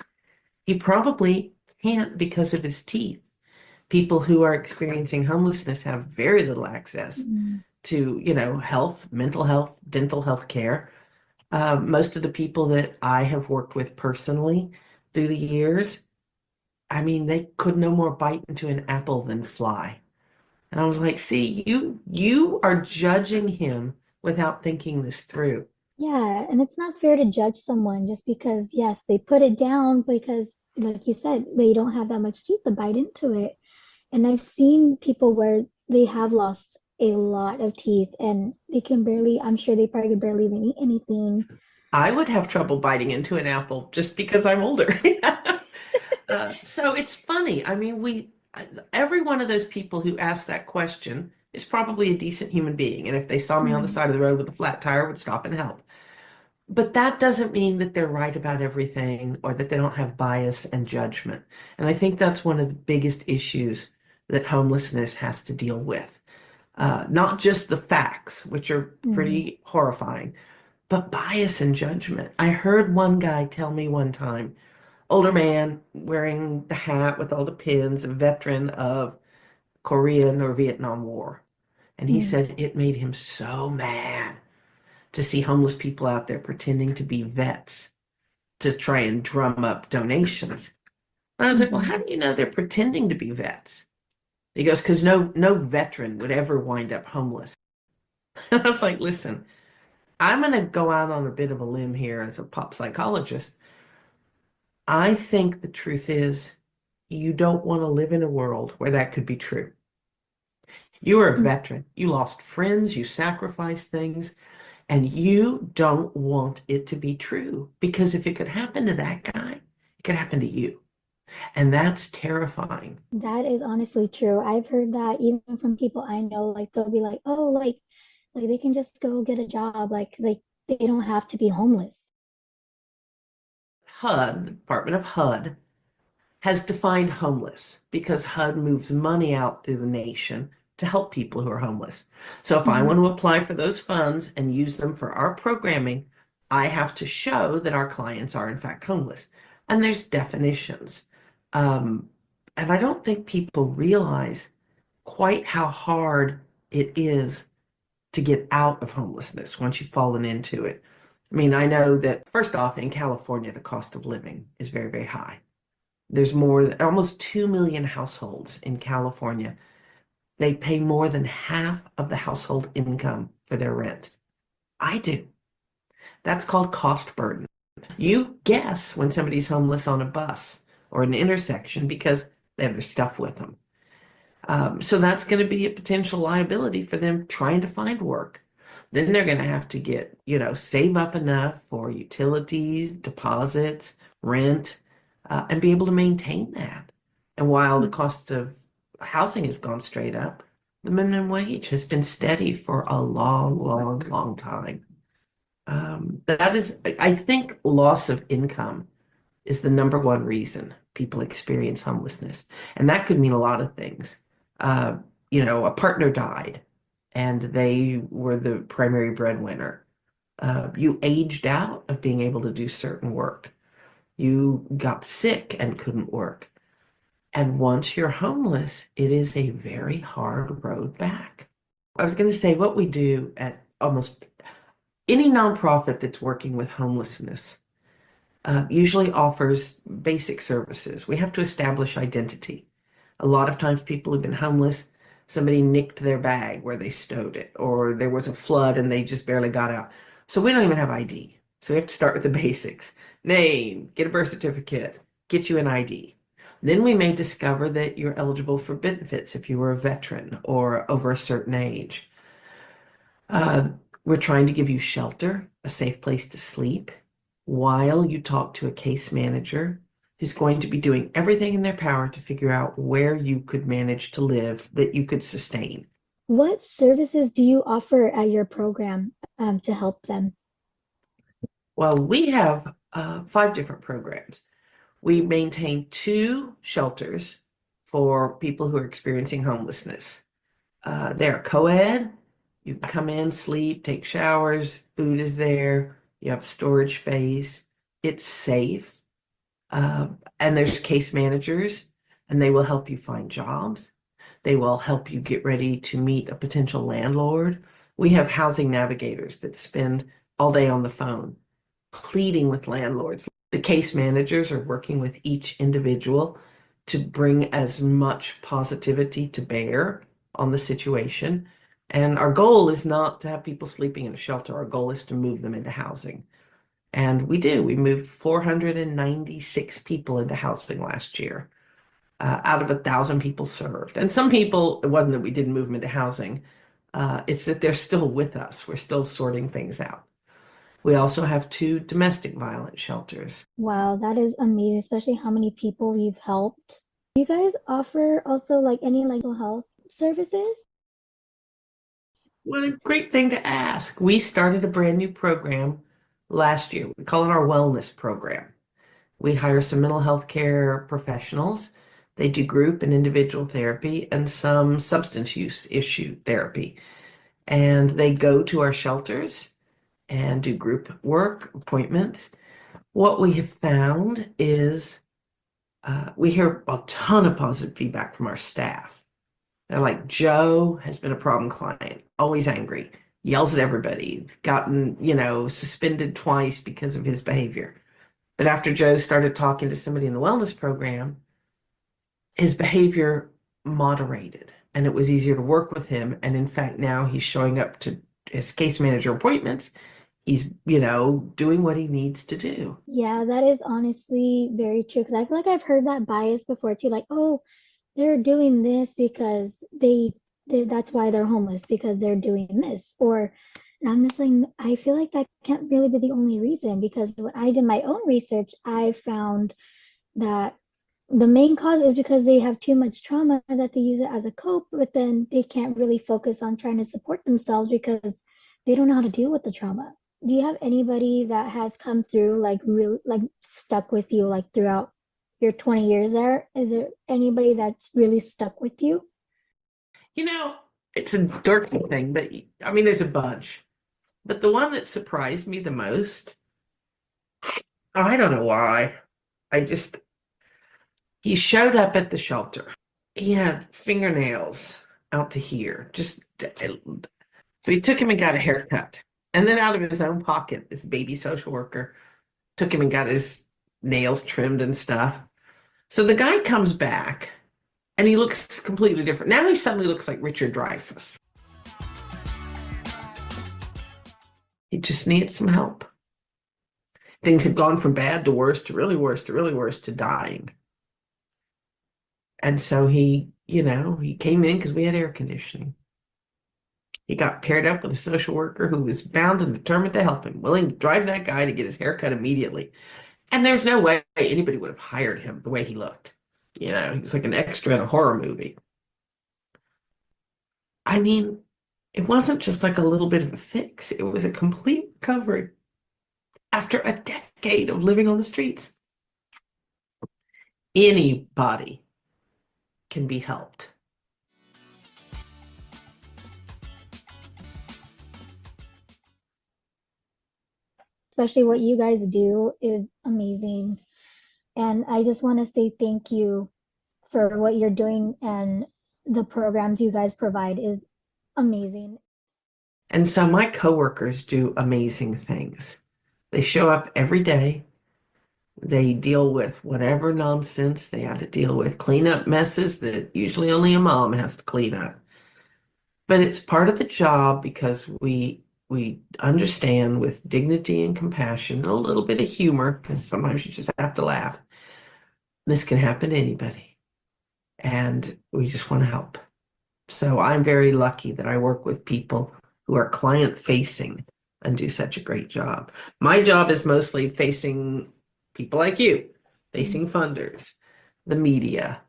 He probably can't because of his teeth. People who are experiencing homelessness have very little access to, health, mental health, dental health care. Most of the people that I have worked with personally through the years, I mean, they could no more bite into an apple than fly. And I was like, see, you are judging him without thinking this through. Yeah, and it's not fair to judge someone just because, yes, they put it down because, like you said, they don't have that much teeth to bite into it. And I've seen people where they have lost a lot of teeth and they can barely, I'm sure they probably barely even eat anything. I would have trouble biting into an apple just because I'm older. So it's funny. I mean, every one of those people who asked that question is probably a decent human being. And if they saw me on the side of the road with a flat tire, would stop and help. But that doesn't mean that they're right about everything or that they don't have bias and judgment. And I think that's one of the biggest issues that homelessness has to deal with. Not just the facts, which are pretty horrifying, but bias and judgment. I heard one guy tell me one time, older man wearing the hat with all the pins, a veteran of Korean or Vietnam War. And he said it made him so mad to see homeless people out there pretending to be vets to try and drum up donations. And I was like, well, how do you know they're pretending to be vets? He goes, because no veteran would ever wind up homeless. I was like, listen, I'm going to go out on a bit of a limb here as a pop psychologist. I think the truth is you don't want to live in a world where that could be true. You are a veteran. You lost friends, you sacrificed things, and you don't want it to be true because if it could happen to that guy, it could happen to you. And that's terrifying. That is honestly true. I've heard that even from people I know, like they'll be like, oh, like they can just go get a job, like they don't have to be homeless. HUD, the Department of HUD, has defined homeless because HUD moves money out through the nation to help people who are homeless. So if I want to apply for those funds and use them for our programming, I have to show that our clients are in fact homeless. And there's definitions. And I don't think people realize quite how hard it is to get out of homelessness once you've fallen into it. I mean, I know that first off, in California, the cost of living is very, very high. There's almost 2 million households in California. They pay more than half of the household income for their rent. I do. That's called cost burden. You guess when somebody's homeless on a bus or an intersection because they have their stuff with them. So that's going to be a potential liability for them trying to find work. Then they're going to have to get, save up enough for utilities, deposits, rent, and be able to maintain that. And while the cost of housing has gone straight up, the minimum wage has been steady for a long, long, long time. I think loss of income is the number one reason people experience homelessness. And that could mean a lot of things. A partner died and they were the primary breadwinner. You aged out of being able to do certain work. You got sick and couldn't work. And once you're homeless, it is a very hard road back. I was going to say what we do at almost any nonprofit that's working with homelessness usually offers basic services. We have to establish identity. A lot of times people who've been homeless, somebody nicked their bag where they stowed it, or there was a flood and they just barely got out. So we don't even have ID. So we have to start with the basics. Name, get a birth certificate, get you an ID. Then we may discover that you're eligible for benefits if you were a veteran or over a certain age. We're trying to give you shelter, a safe place to sleep, while you talk to a case manager who's going to be doing everything in their power to figure out where you could manage to live that you could sustain. What services do you offer at your program to help them? Well, we have 5 different programs. We maintain 2 shelters for people who are experiencing homelessness. They're co-ed. You can come in, sleep, take showers, food is there, you have storage space, it's safe. And there's case managers, and they will help you find jobs. They will help you get ready to meet a potential landlord. We have housing navigators that spend all day on the phone pleading with landlords. The case managers are working with each individual to bring as much positivity to bear on the situation. And our goal is not to have people sleeping in a shelter. Our goal is to move them into housing. And we do. We moved 496 people into housing last year, out of 1,000 people served. And some people, it wasn't that we didn't move them into housing. It's that they're still with us. We're still sorting things out. We also have 2 domestic violence shelters. Wow, that is amazing, especially how many people you've helped. Do you guys offer also like any like mental health services? What a great thing to ask. We started a brand new program last year. We call it our wellness program. We hire some mental health care professionals. They do group and individual therapy and some substance use issue therapy. And they go to our shelters and do group work, appointments. What we have found is we hear a ton of positive feedback from our staff. They're like, Joe has been a problem client, always angry, yells at everybody, gotten, suspended twice because of his behavior. But after Joe started talking to somebody in the wellness program, his behavior moderated and it was easier to work with him. And in fact, now he's showing up to his case manager appointments. He's, doing what he needs to do. Yeah, that is honestly very true because I feel like I've heard that bias before too, like, oh, they're doing this because they that's why they're homeless because they're doing this. Or and I'm just like, I feel like that can't really be the only reason because when I did my own research, I found that the main cause is because they have too much trauma that they use it as a cope, but then they can't really focus on trying to support themselves because they don't know how to deal with the trauma. Do you have anybody that has come through like real like stuck with you like throughout your 20 years there? Is there anybody that's really stuck with you? It's a dirty thing, but I mean, there's a bunch. But the one that surprised me the most, I don't know why. He showed up at the shelter. He had fingernails out to here. So he took him and got a haircut. And then out of his own pocket, this baby social worker took him and got his nails trimmed and stuff. So the guy comes back and he looks completely different. Now he suddenly looks like Richard Dreyfuss. He just needs some help. Things have gone from bad to worse to really worse to really worse to dying. And so he came in because we had air conditioning. He got paired up with a social worker who was bound and determined to help him, willing to drive that guy to get his hair cut immediately. And there's no way anybody would have hired him the way he looked. He was like an extra in a horror movie. I mean, it wasn't just like a little bit of a fix. It was a complete recovery after a decade of living on the streets. Anybody can be helped. Especially what you guys do is amazing. And I just want to say thank you for what you're doing and the programs you guys provide is amazing. And so my coworkers do amazing things. They show up every day. They deal with whatever nonsense they had to deal with, clean up messes that usually only a mom has to clean up. But it's part of the job because we understand with dignity and compassion and a little bit of humor, because sometimes you just have to laugh. This can happen to anybody. And we just want to help. So I'm very lucky that I work with people who are client facing and do such a great job. My job is mostly facing people like you facing funders, the media,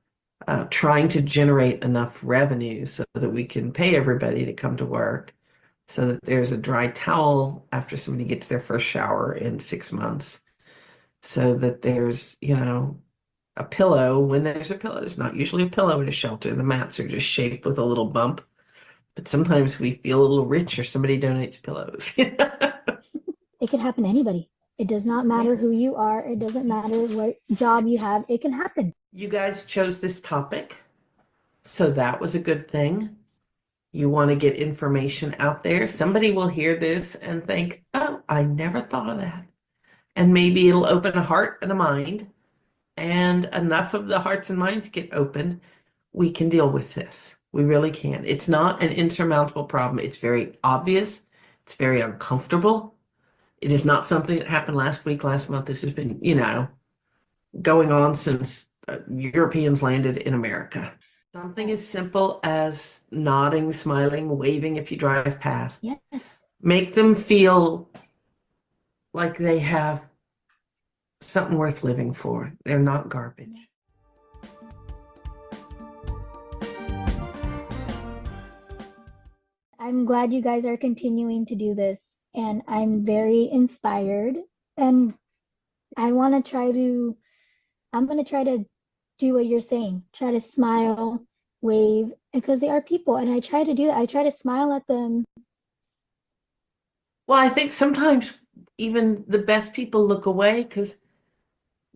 trying to generate enough revenue so that we can pay everybody to come to work, so that there's a dry towel after somebody gets their first shower in 6 months, so that there's, a pillow when there's a pillow. There's not usually a pillow in a shelter. The mats are just shaped with a little bump. But sometimes we feel a little rich or somebody donates pillows. It can happen to anybody. It does not matter who you are. It doesn't matter what job you have. It can happen. You guys chose this topic, so that was a good thing. You want to get information out there. Somebody will hear this and think, oh, I never thought of that. And maybe it'll open a heart and a mind. And enough of the hearts and minds get opened, we can deal with this. We really can. It's not an insurmountable problem. It's very obvious. It's very uncomfortable. It is not something that happened last week, last month. This has been, going on since Europeans landed in America. Something as simple as nodding, smiling, waving if you drive past. Yes. Make them feel like they have something worth living for. They're not garbage. I'm glad you guys are continuing to do this, and I'm very inspired. And I'm going to try to do what you're saying. Try to smile, wave, because they are people, and I try to do that. I try to smile at them. Well, I think sometimes even the best people look away because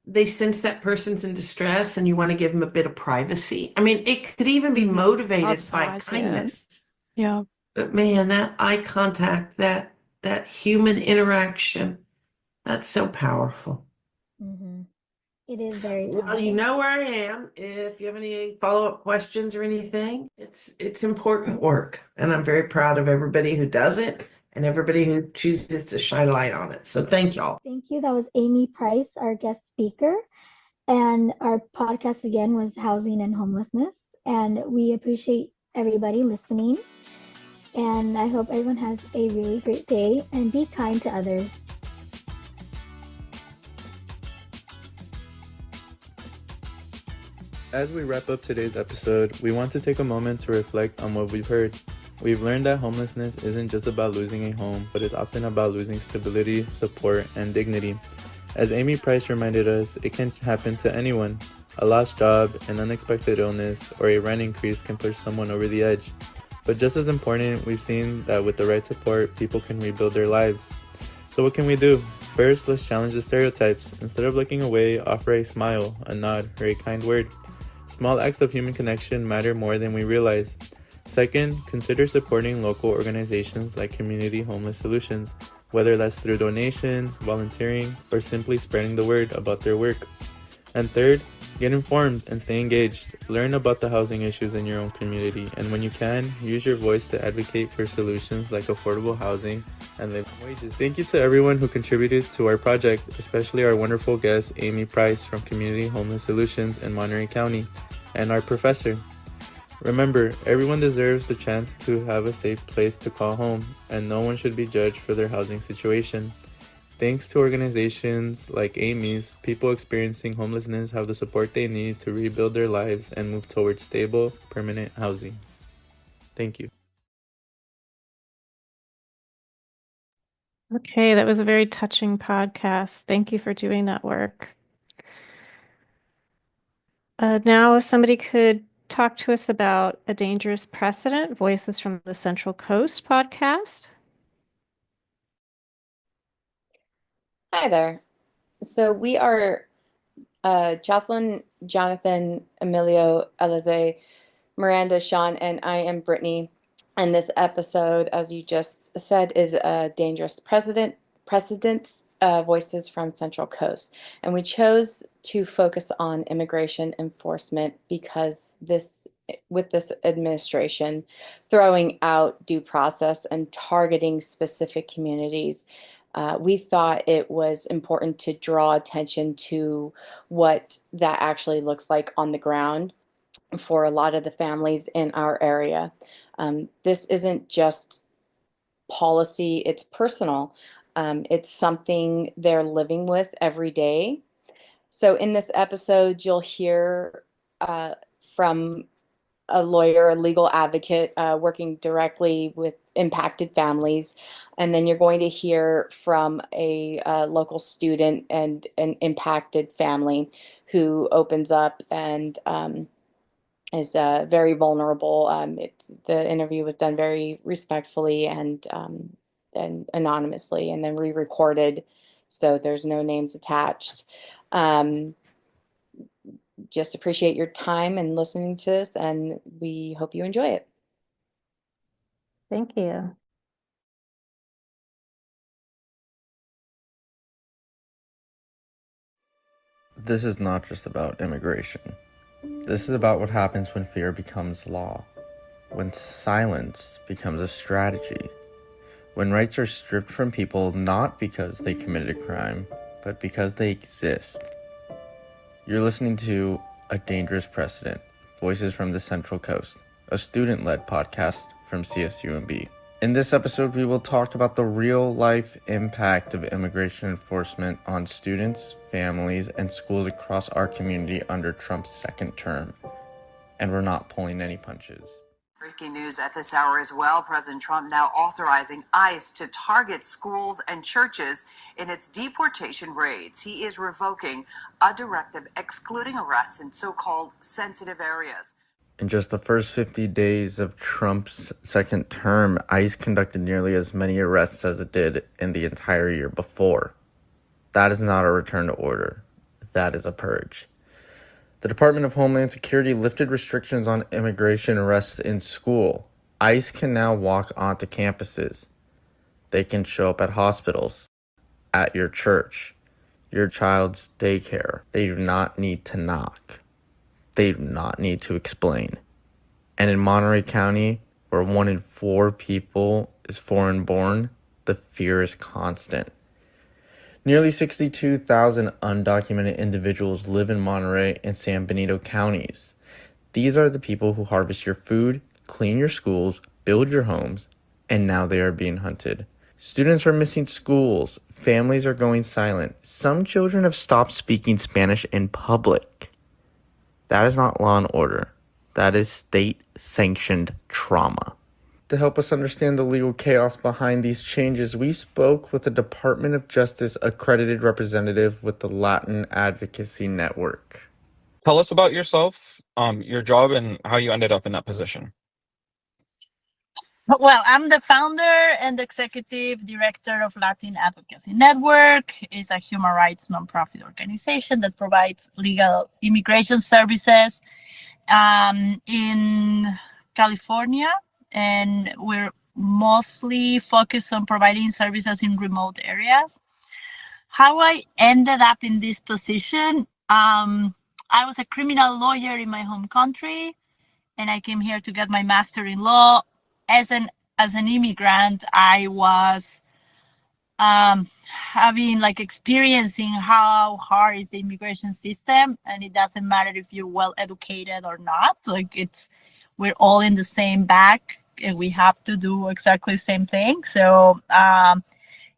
they sense that person's in distress and you want to give them a bit of privacy. I mean, it could even be motivated by kindness. Yeah. But man, that eye contact, that human interaction, that's so powerful. Mm-hmm. It is very Well, powerful. you know where I am. If you have any follow-up questions or anything, it's important work. And I'm very proud of everybody who does it and everybody who chooses to shine a light on it. So thank y'all. Thank you. That was Amy Price, our guest speaker. And our podcast again was housing and homelessness. And we appreciate everybody listening. And I hope everyone has a really great day and be kind to others. As we wrap up today's episode, we want to take a moment to reflect on what we've heard. We've learned that homelessness isn't just about losing a home, but it's often about losing stability, support, and dignity. As Amy Price reminded us, it can happen to anyone. A lost job, an unexpected illness, or a rent increase can push someone over the edge. But just as important, we've seen that with the right support, people can rebuild their lives. So what can we do? First, let's challenge the stereotypes. Instead of looking away, offer a smile, a nod, or a kind word. Small acts of human connection matter more than we realize. Second, consider supporting local organizations like Community Homeless Solutions, whether that's through donations, volunteering, or simply spreading the word about their work. And third, get informed and stay engaged. Learn about the housing issues in your own community, and when you can, use your voice to advocate for solutions like affordable housing and living wages. Thank you to everyone who contributed to our project, especially our wonderful guest, Amy Price from Community Homeless Solutions in Monterey County, and our professor. Remember, everyone deserves the chance to have a safe place to call home, and no one should be judged for their housing situation. Thanks to organizations like Amy's, people experiencing homelessness have the support they need to rebuild their lives and move towards stable, permanent housing. Thank you. Okay, that was a very touching podcast. Thank you for doing that work. Now, if somebody could talk to us about A Dangerous Precedent, Voices from the Central Coast podcast. Hi there. So we are Jocelyn, Jonathan, Emilio, Elize, Miranda, Sean, and I am Brittany. And this episode, as you just said, is A Dangerous Precedents, Voices from Central Coast. And we chose to focus on immigration enforcement because with this administration throwing out due process and targeting specific communities, we thought it was important to draw attention to what that actually looks like on the ground for a lot of the families in our area. This isn't just policy, it's personal. It's something they're living with every day. So in this episode, you'll hear from a lawyer, a legal advocate working directly with impacted families. And then you're going to hear from a local student and an impacted family who opens up and is very vulnerable. The interview was done very respectfully and anonymously, and then re-recorded, so there's no names attached. Just appreciate your time and listening to this, and we hope you enjoy it. Thank you. This is not just about immigration. This is about what happens when fear becomes law, when silence becomes a strategy, when rights are stripped from people not because they committed a crime, but because they exist. You're listening to A Dangerous Precedent, Voices from the Central Coast, a student-led podcast from CSUMB. In this episode, we will talk about the real-life impact of immigration enforcement on students, families, and schools across our community under Trump's second term. And we're not pulling any punches. Breaking news at this hour as well. President Trump now authorizing ICE to target schools and churches in its deportation raids. He is revoking a directive excluding arrests in so-called sensitive areas. In just the first 50 days of Trump's second term, ICE conducted nearly as many arrests as it did in the entire year before. That is not a return to order. That is a purge. The Department of Homeland Security lifted restrictions on immigration arrests in school. ICE can now walk onto campuses. They can show up at hospitals, at your church, your child's daycare. They do not need to knock. They do not need to explain. And in Monterey County, where 1 in 4 people is foreign born, the fear is constant. Nearly 62,000 undocumented individuals live in Monterey and San Benito counties. These are the people who harvest your food, clean your schools, build your homes, and now they are being hunted. Students are missing schools. Families are going silent. Some children have stopped speaking Spanish in public. That is not law and order. That is state-sanctioned trauma. To help us understand the legal chaos behind these changes, we spoke with a Department of Justice accredited representative with the Latin Advocacy Network. Tell us about yourself, your job, and how you ended up in that position. Well, I'm the founder and executive director of Latin Advocacy Network. It's a human rights nonprofit organization that provides legal immigration services in California, and we're mostly focused on providing services in remote areas. How I ended up in this position, I was a criminal lawyer in my home country, and I came here to get my master in law. As an immigrant, I was experiencing how hard is the immigration system, and it doesn't matter if you're well educated or not. We're all in the same bag, and we have to do exactly the same thing. So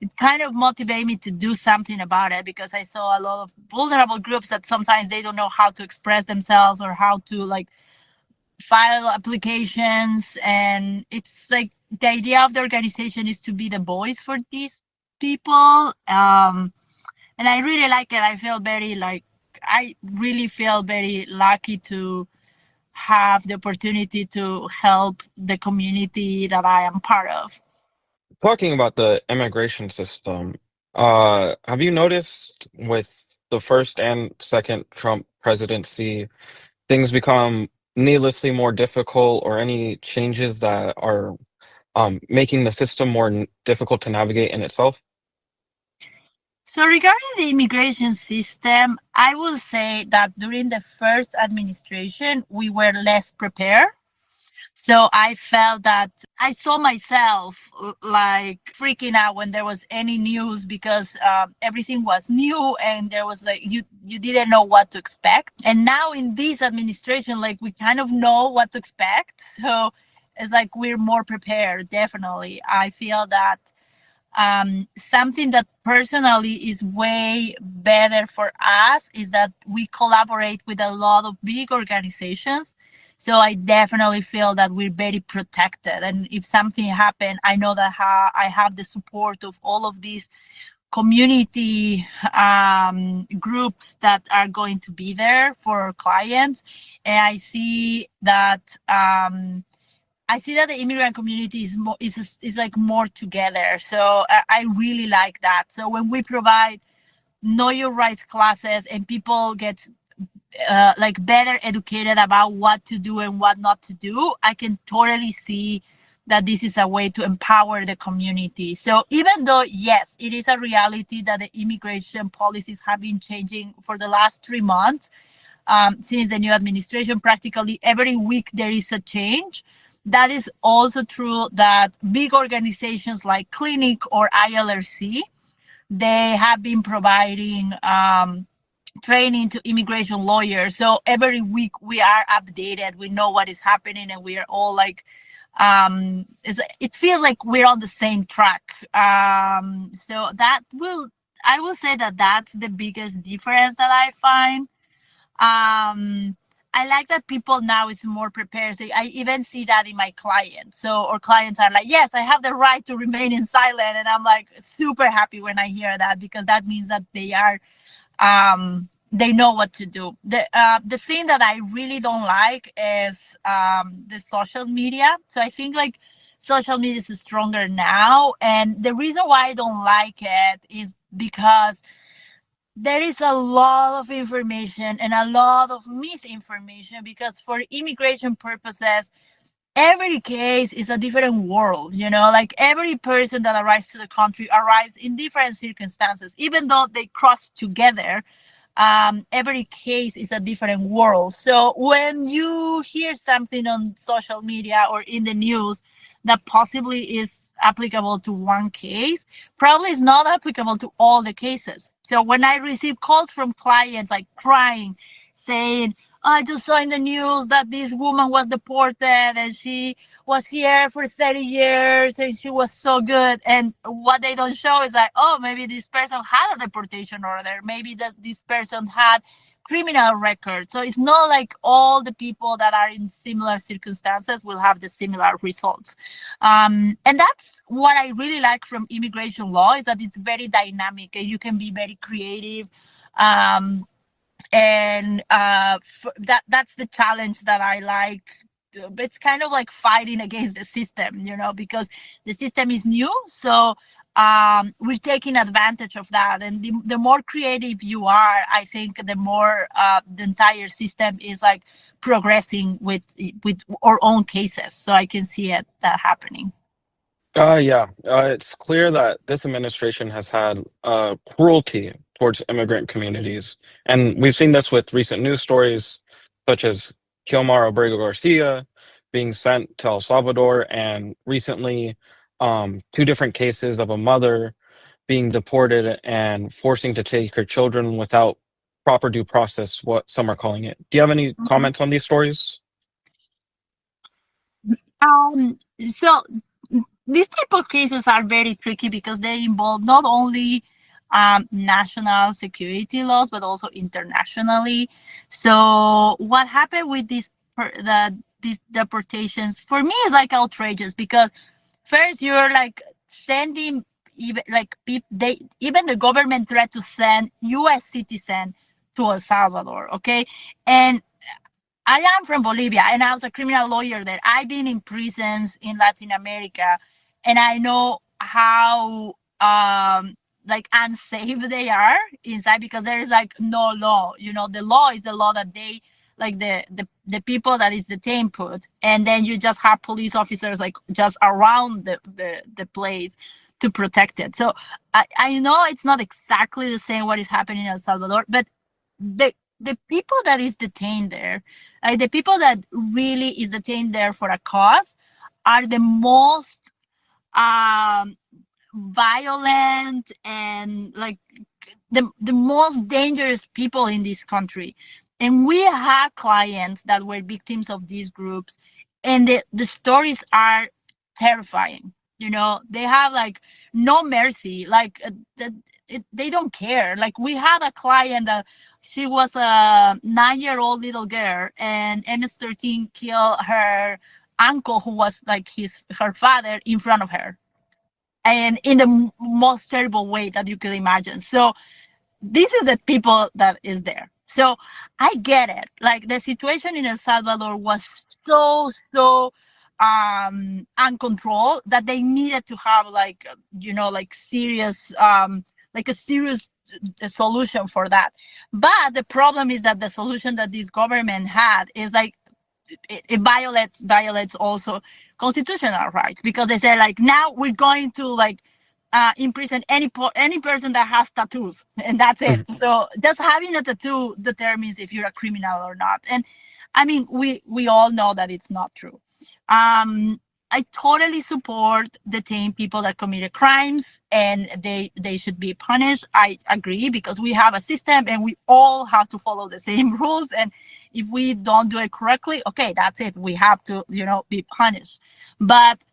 it kind of motivated me to do something about it, because I saw a lot of vulnerable groups that sometimes they don't know how to express themselves or how to file applications. And it's like the idea of the organization is to be the voice for these people. And I really like it. I really feel very lucky to have the opportunity to help the community that I am part of. Talking about the immigration system, have you noticed with the first and second Trump presidency, things become needlessly more difficult, or any changes that are making the system more difficult to navigate in itself? So regarding the immigration system, I will say that during the first administration, we were less prepared. So I felt that I saw myself freaking out when there was any news, because everything was new and there was you didn't know what to expect. And now in this administration, we kind of know what to expect. So it's we're more prepared, definitely. I feel that Something that personally is way better for us is that we collaborate with a lot of big organizations. So I definitely feel that we're very protected. And if something happened, I know that I have the support of all of these community groups that are going to be there for our clients. And I see that the immigrant community is like more together. So I really like that. So when we provide know your rights classes and people get like better educated about what to do and what not to do, I can totally see that this is a way to empower the community. So even though, yes, it is a reality that the immigration policies have been changing for the last 3 months, since the new administration, practically every week there is a change. That is also true that big organizations like Clinic or ILRC, they have been providing training to immigration lawyers. So every week we are updated. We know what is happening, and we are all like, it feels like we're on the same track. So I will say that that's the biggest difference that I find. I like that people now is more prepared. So I even see that in my clients. So our clients are like, yes, I have the right to remain in silent. And I'm like super happy when I hear that, because that means that they are, they know what to do. The thing that I really don't like is the social media. So I think like social media is stronger now. And the reason why I don't like it is because there is a lot of information and a lot of misinformation, because for immigration purposes, every case is a different world, like every person that arrives to the country arrives in different circumstances, even though they cross together. Every case is a different world. So when you hear something on social media or in the news that possibly is applicable to one case, probably is not applicable to all the cases. So when I receive calls from clients like crying, saying, I just saw in the news that this woman was deported and she was here for 30 years and she was so good. And what they don't show is like, oh, maybe this person had a deportation order. Maybe that this person had criminal record. So it's not like all the people that are in similar circumstances will have the similar results. And that's what I really like from immigration law, is that it's very dynamic and you can be very creative. And that's the challenge that I like. It's kind of like fighting against the system, because the system is new. So we're taking advantage of that. And the more creative you are, I think the more the entire system is like progressing with our own cases. So I can see that happening. Yeah, it's clear that this administration has had cruelty towards immigrant communities. And we've seen this with recent news stories, such as Kilmar Abrego Garcia being sent to El Salvador, and recently 2 different cases of a mother being deported and forcing to take her children without proper due process, what some are calling it. Do you have any comments on these stories? So these type of cases are very tricky because they involve not only national security laws, but also internationally. So what happened with these deportations for me is like outrageous, because first you're like sending even like even the government threat to send U.S. citizen to El Salvador, okay? And I am from Bolivia and I was a criminal lawyer there. I've been in prisons in Latin America, and I know how like unsafe they are inside, because there is like no law. The law is the law that they like the people that is detained put, and then you just have police officers like just around the place to protect it. So I know it's not exactly the same what is happening in El Salvador, but the people that is detained there, the people that really is detained there for a cause, are the most violent and like the most dangerous people in this country. And we have clients that were victims of these groups, and the stories are terrifying. They have like no mercy. Like they don't care. Like we had a client that she was a 9-year-old little girl, and MS-13 killed her uncle, who was like her father, in front of her, and in the most terrible way that you could imagine. So this is the people that is there. So I get it. Like the situation in El Salvador was so uncontrolled that they needed to have like serious like a serious solution for that. But the problem is that the solution that this government had is like it violates also constitutional rights, because they say like, now we're going to like imprison any person that has tattoos, and that's it. So just having a tattoo determines if you're a criminal or not. And I mean, we all know that it's not true. I totally support detaining people that committed crimes, and they should be punished. I agree, because we have a system and we all have to follow the same rules. And if we don't do it correctly, okay, that's it. We have to, be punished. But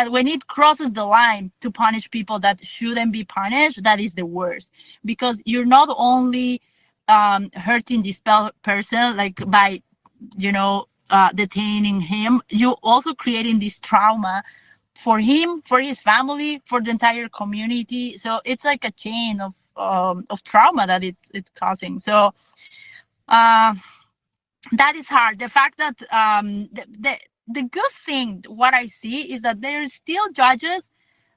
when it crosses the line to punish people that shouldn't be punished, that is the worst, because you're not only hurting this person like by, detaining him, you also creating this trauma for him, for his family, for the entire community. So it's like a chain of trauma that it's causing. So that is hard. The fact that the good thing, what I see, is that there's still judges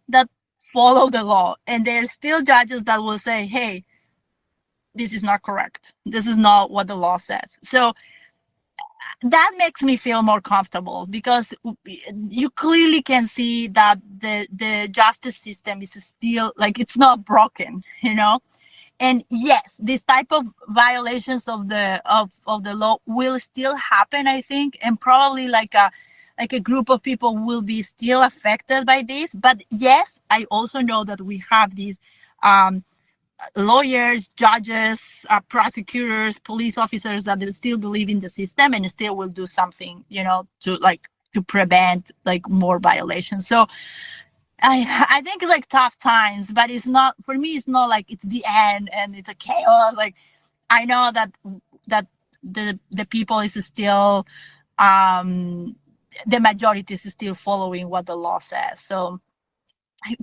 that follow the law, and there's still judges that will say, hey, this is not correct. This is not what the law says. So that makes me feel more comfortable, because you clearly can see that the justice system is still like, it's not broken, And yes, this type of violations of the law will still happen, I think, and probably like a group of people will be still affected by this. But yes, I also know that we have these lawyers, judges, prosecutors, police officers that still believe in the system and still will do something, to prevent like more violations. So I think it's like tough times, but it's not, for me, it's not like it's the end and it's a chaos. Like I know that the people is still the majority is still following what the law says. So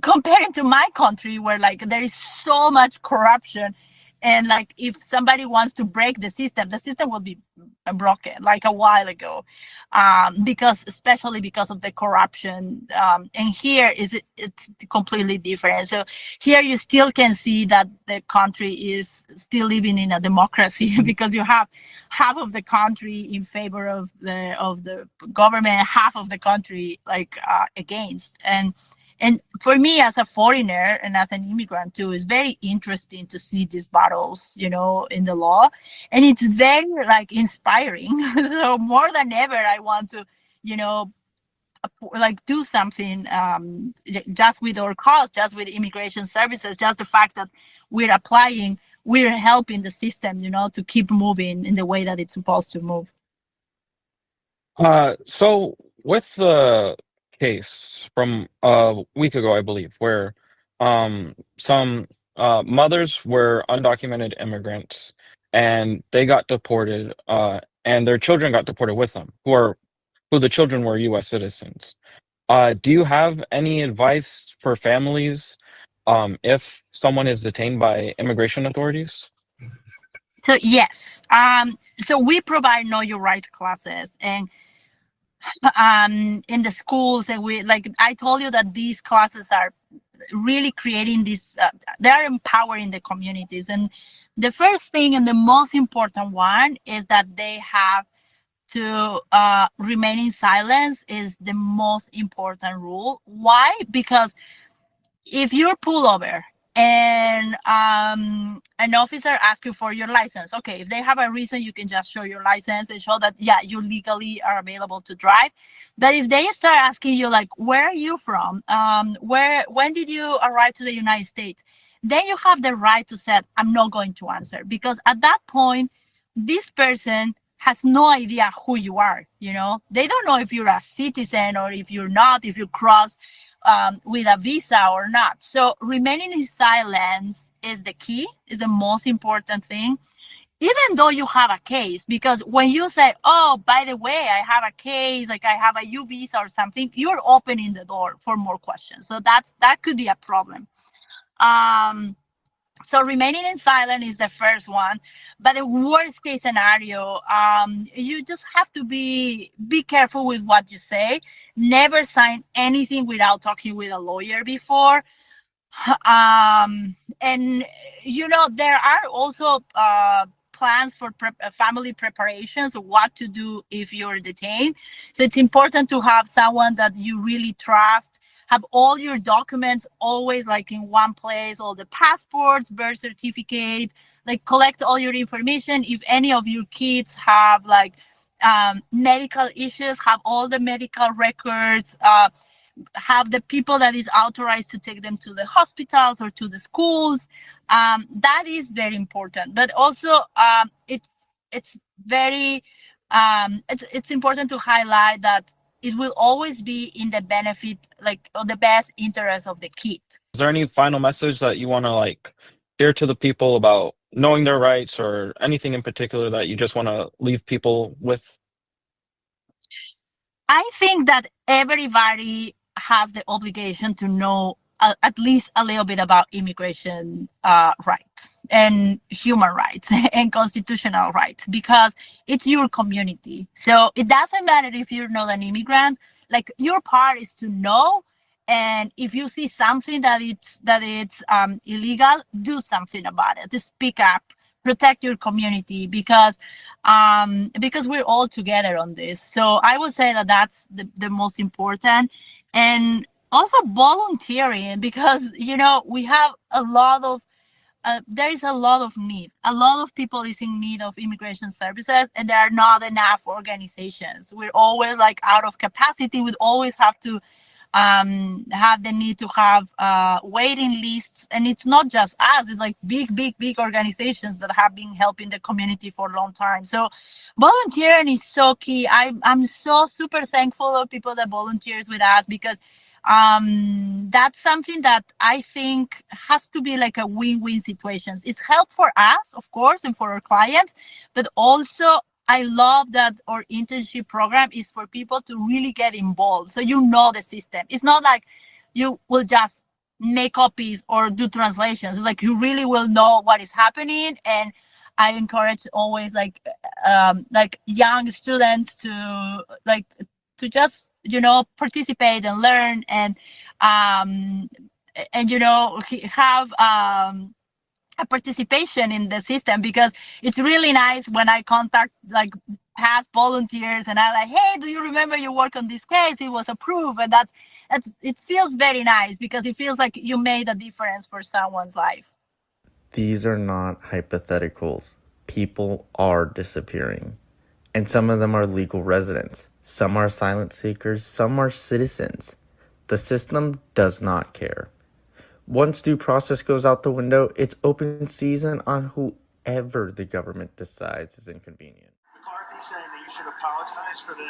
comparing to my country, where like there is so much corruption, and like if somebody wants to break the system will be broken like a while ago, especially because of the corruption. And here it's completely different. So here you still can see that the country is still living in a democracy because you have half of the country in favor of the government, half of the country like against. And for me, as a foreigner and as an immigrant too, it's very interesting to see these battles, in the law, and it's very like inspiring. So more than ever, I want to, like do something just with our cause, just with immigration services, just the fact that we're applying, we're helping the system, to keep moving in the way that it's supposed to move. So with the case from a week ago, I believe, where some mothers were undocumented immigrants and they got deported, and their children got deported with them, who the children were U.S. citizens. Do you have any advice for families if someone is detained by immigration authorities? So yes, so we provide Know Your Rights classes, and in the schools, and we, like I told you, that these classes are really creating this, they're empowering the communities. And the first thing and the most important one is that they have to remain in silence is the most important rule. Why? Because if you're pulled over and an officer asks you for your license, okay, if they have a reason, you can just show your license and show that, yeah, you legally are available to drive. But if they start asking you, like, where are you from? When did you arrive to the United States? Then you have the right to say, I'm not going to answer, because at that point, this person has no idea who you are. They don't know if you're a citizen or if you're not, if you cross with a visa or not. So remaining in silence is the key, is the most important thing, even though you have a case, because when you say, oh, by the way, I have a case, like I have a U visa or something, you're opening the door for more questions. So that could be a problem. So remaining in silent is the first one, but the worst case scenario, you just have to be careful with what you say. Never sign anything without talking with a lawyer before. And there are also plans for family preparations of what to do if you're detained. So it's important to have someone that you really trust, have all your documents always like in one place, all the passports, birth certificate, like collect all your information. If any of your kids have like medical issues, have all the medical records, have the people that is authorized to take them to the hospitals or to the schools. That is very important. But also, it's very it's important to highlight that it will always be in the benefit, like, of the best interest of the kid. Is there any final message that you want to like share to the people about knowing their rights, or anything in particular that you just want to leave people with? I think that everybody has the obligation to know at least a little bit about immigration rights and human rights and constitutional rights, because it's your community. So it doesn't matter if you're not an immigrant. Like, your part is to know, and if you see something that it's illegal, do something about it. Just speak up, protect your community, because we're all together on this. So I would say that that's the most important. And also volunteering, because we have a lot of there is a lot of need. A lot of people is in need of immigration services, and there are not enough organizations. We're always like out of capacity. We always have to have the need to have waiting lists. And it's not just us, it's like big organizations that have been helping the community for a long time. So volunteering is so key. I'm so super thankful of people that volunteers with us, because that's something that I think has to be like a win-win situations. It's help for us, of course, and for our clients, but also I love that our internship program is for people to really get involved. So the system. It's not like you will just make copies or do translations. It's like you really will know what is happening. And I encourage always like young students to just participate and learn, and have a participation in the system, because it's really nice when I contact like past volunteers and I'm like, hey, do you remember you work on this case? It was approved. And it feels very nice, because it feels like you made a difference for someone's life. These are not hypotheticals. People are disappearing. And some of them are legal residents. Some are asylum seekers. Some are citizens. The system does not care. Once due process goes out the window, it's open season on whoever the government decides is inconvenient. McCarthy saying that you should apologize for the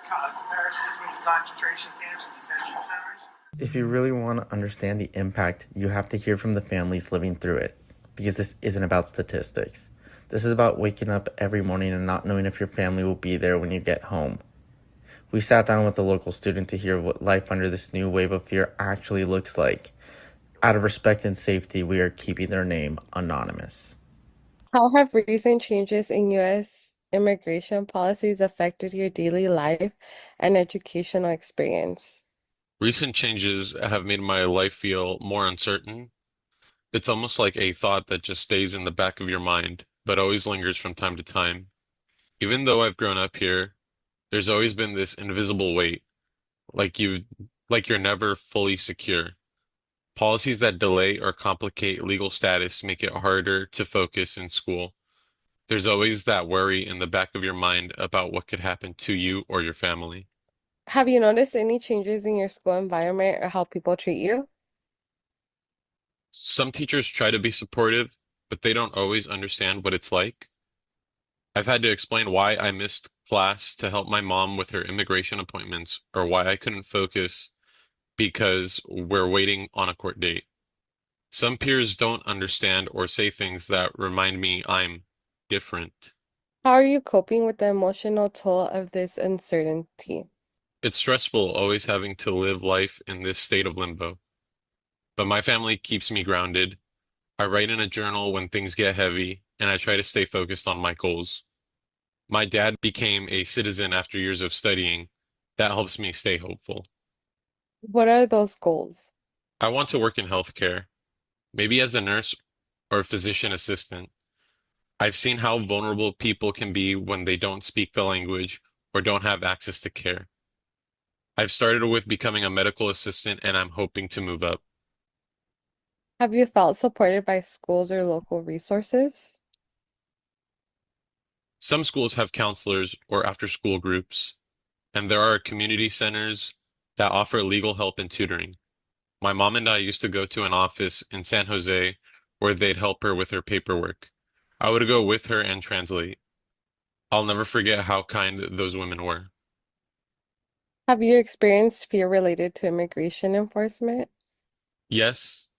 comparison between concentration camps and detention centers. If you really want to understand the impact, you have to hear from the families living through it, because this isn't about statistics. This is about waking up every morning and not knowing if your family will be there when you get home. We sat down with a local student to hear what life under this new wave of fear actually looks like. Out of respect and safety, we are keeping their name anonymous. How have recent changes in U.S. immigration policies affected your daily life and educational experience? Recent changes have made my life feel more uncertain. It's almost like a thought that just stays in the back of your mind, but always lingers from time to time. Even though I've grown up here, there's always been this invisible weight, like you're never fully secure. Policies that delay or complicate legal status make it harder to focus in school. There's always that worry in the back of your mind about what could happen to you or your family. Have you noticed any changes in your school environment or how people treat you? Some teachers try to be supportive, but they don't always understand what it's like. I've had to explain why I missed class to help my mom with her immigration appointments, or why I couldn't focus because we're waiting on a court date. Some peers don't understand or say things that remind me I'm different. How are you coping with the emotional toll of this uncertainty? It's stressful always having to live life in this state of limbo, but my family keeps me grounded. I write in a journal when things get heavy, and I try to stay focused on my goals. My dad became a citizen after years of studying. That helps me stay hopeful. What are those goals? I want to work in healthcare, maybe as a nurse or physician assistant. I've seen how vulnerable people can be when they don't speak the language or don't have access to care. I've started with becoming a medical assistant and I'm hoping to move up. Have you felt supported by schools or local resources? Some schools have counselors or after-school groups, and there are community centers that offer legal help and tutoring. My mom and I used to go to an office in San Jose where they'd help her with her paperwork. I would go with her and translate. I'll never forget how kind those women were. Have you experienced fear related to immigration enforcement? Yes,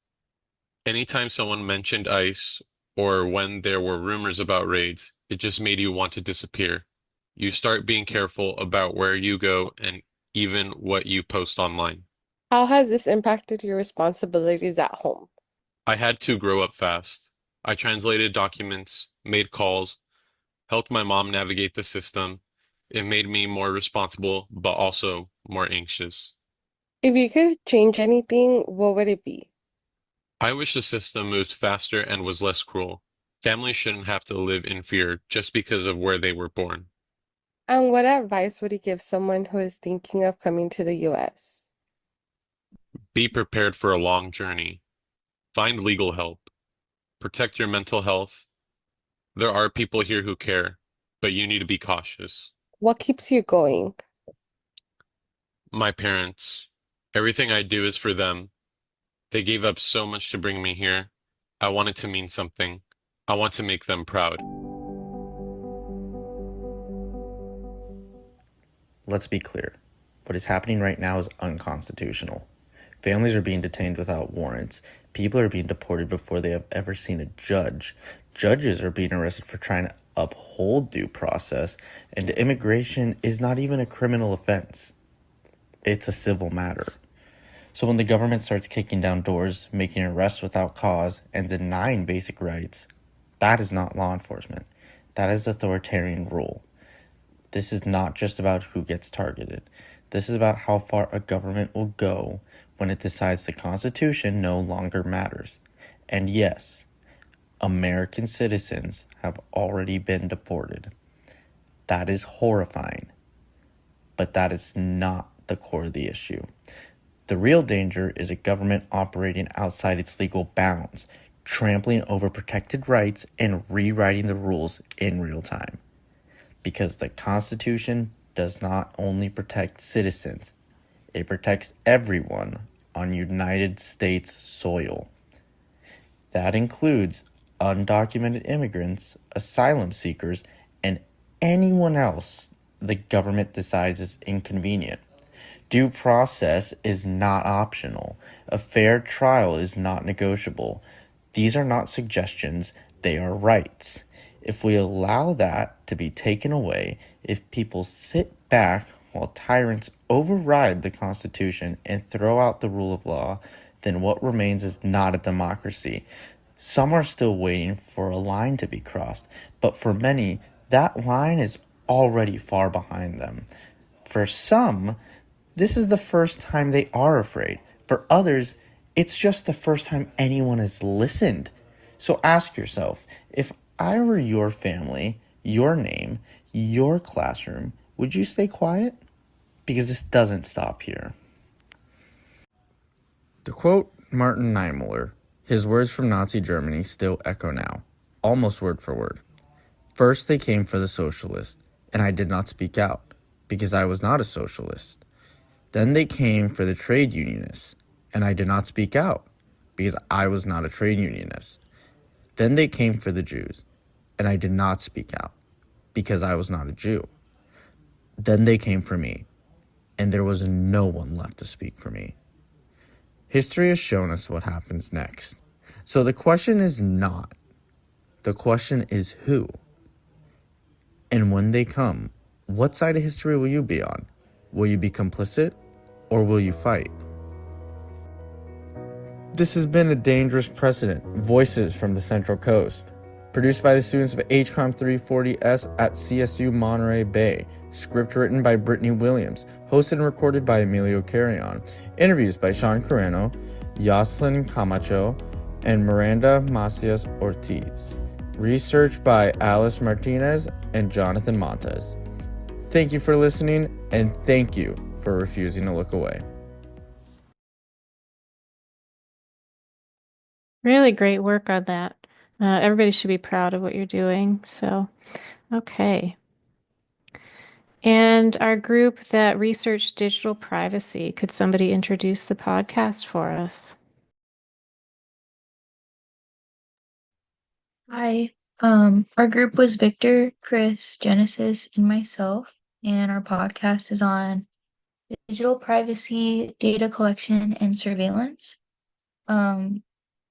anytime someone mentioned ICE or when there were rumors about raids, it just made you want to disappear. You start being careful about where you go and even what you post online. How has this impacted your responsibilities at home? I had to grow up fast. I translated documents, made calls, helped my mom navigate the system. It made me more responsible, but also more anxious. If you could change anything, what would it be? I wish the system moved faster and was less cruel. Families shouldn't have to live in fear just because of where they were born. And what advice would you give someone who is thinking of coming to the US? Be prepared for a long journey. Find legal help. Protect your mental health. There are people here who care, but you need to be cautious. What keeps you going? My parents, everything I do is for them. They gave up so much to bring me here. I want it to mean something. I want to make them proud. Let's be clear. What is happening right now is unconstitutional. Families are being detained without warrants. People are being deported before they have ever seen a judge. Judges are being arrested for trying to uphold due process, and immigration is not even a criminal offense. It's a civil matter. So when the government starts kicking down doors, making arrests without cause, and denying basic rights, that is not law enforcement. That is authoritarian rule. This is not just about who gets targeted. This is about how far a government will go when it decides the Constitution no longer matters. And yes, American citizens have already been deported. That is horrifying. But that is not the core of the issue. The real danger is a government operating outside its legal bounds, trampling over protected rights and rewriting the rules in real time. Because the Constitution does not only protect citizens, it protects everyone on United States soil. That includes undocumented immigrants, asylum seekers, and anyone else the government decides is inconvenient. Due process is not optional. A fair trial is not negotiable. These are not suggestions, they are rights. If we allow that to be taken away, if people sit back while tyrants override the Constitution and throw out the rule of law, then what remains is not a democracy. Some are still waiting for a line to be crossed, but for many, that line is already far behind them. For some, this is the first time they are afraid. For others, it's just the first time anyone has listened. So ask yourself, if I were your family, your name, your classroom, would you stay quiet? Because this doesn't stop here. To quote Martin Niemöller, his words from Nazi Germany still echo now, almost word for word. First they came for the socialists, and I did not speak out, because I was not a socialist. Then they came for the trade unionists, and I did not speak out, because I was not a trade unionist. Then they came for the Jews, and I did not speak out, because I was not a Jew. Then they came for me, and there was no one left to speak for me, History has shown us what happens next. So the question is not. The question is who. And when they come, what side of history will you be on? Will you be complicit or will you fight? This has been A Dangerous Precedent, Voices from the Central Coast. Produced by the students of HCOM 340S at CSU Monterey Bay. Script written by Brittany Williams. Hosted and recorded by Emilio Carrion. Interviews by Sean Carreno, Yoselin Camacho, and Miranda Macias Ortiz. Research by Alice Martinez and Jonathan Montes. Thank you for listening, and thank you for refusing to look away. Really great work on that. Everybody should be proud of what you're doing. So, okay. And our group that researched digital privacy, could somebody introduce the podcast for us? Hi. Our group was Victor, Chris, Genesis, and myself, and our podcast is on digital privacy, data collection, and surveillance.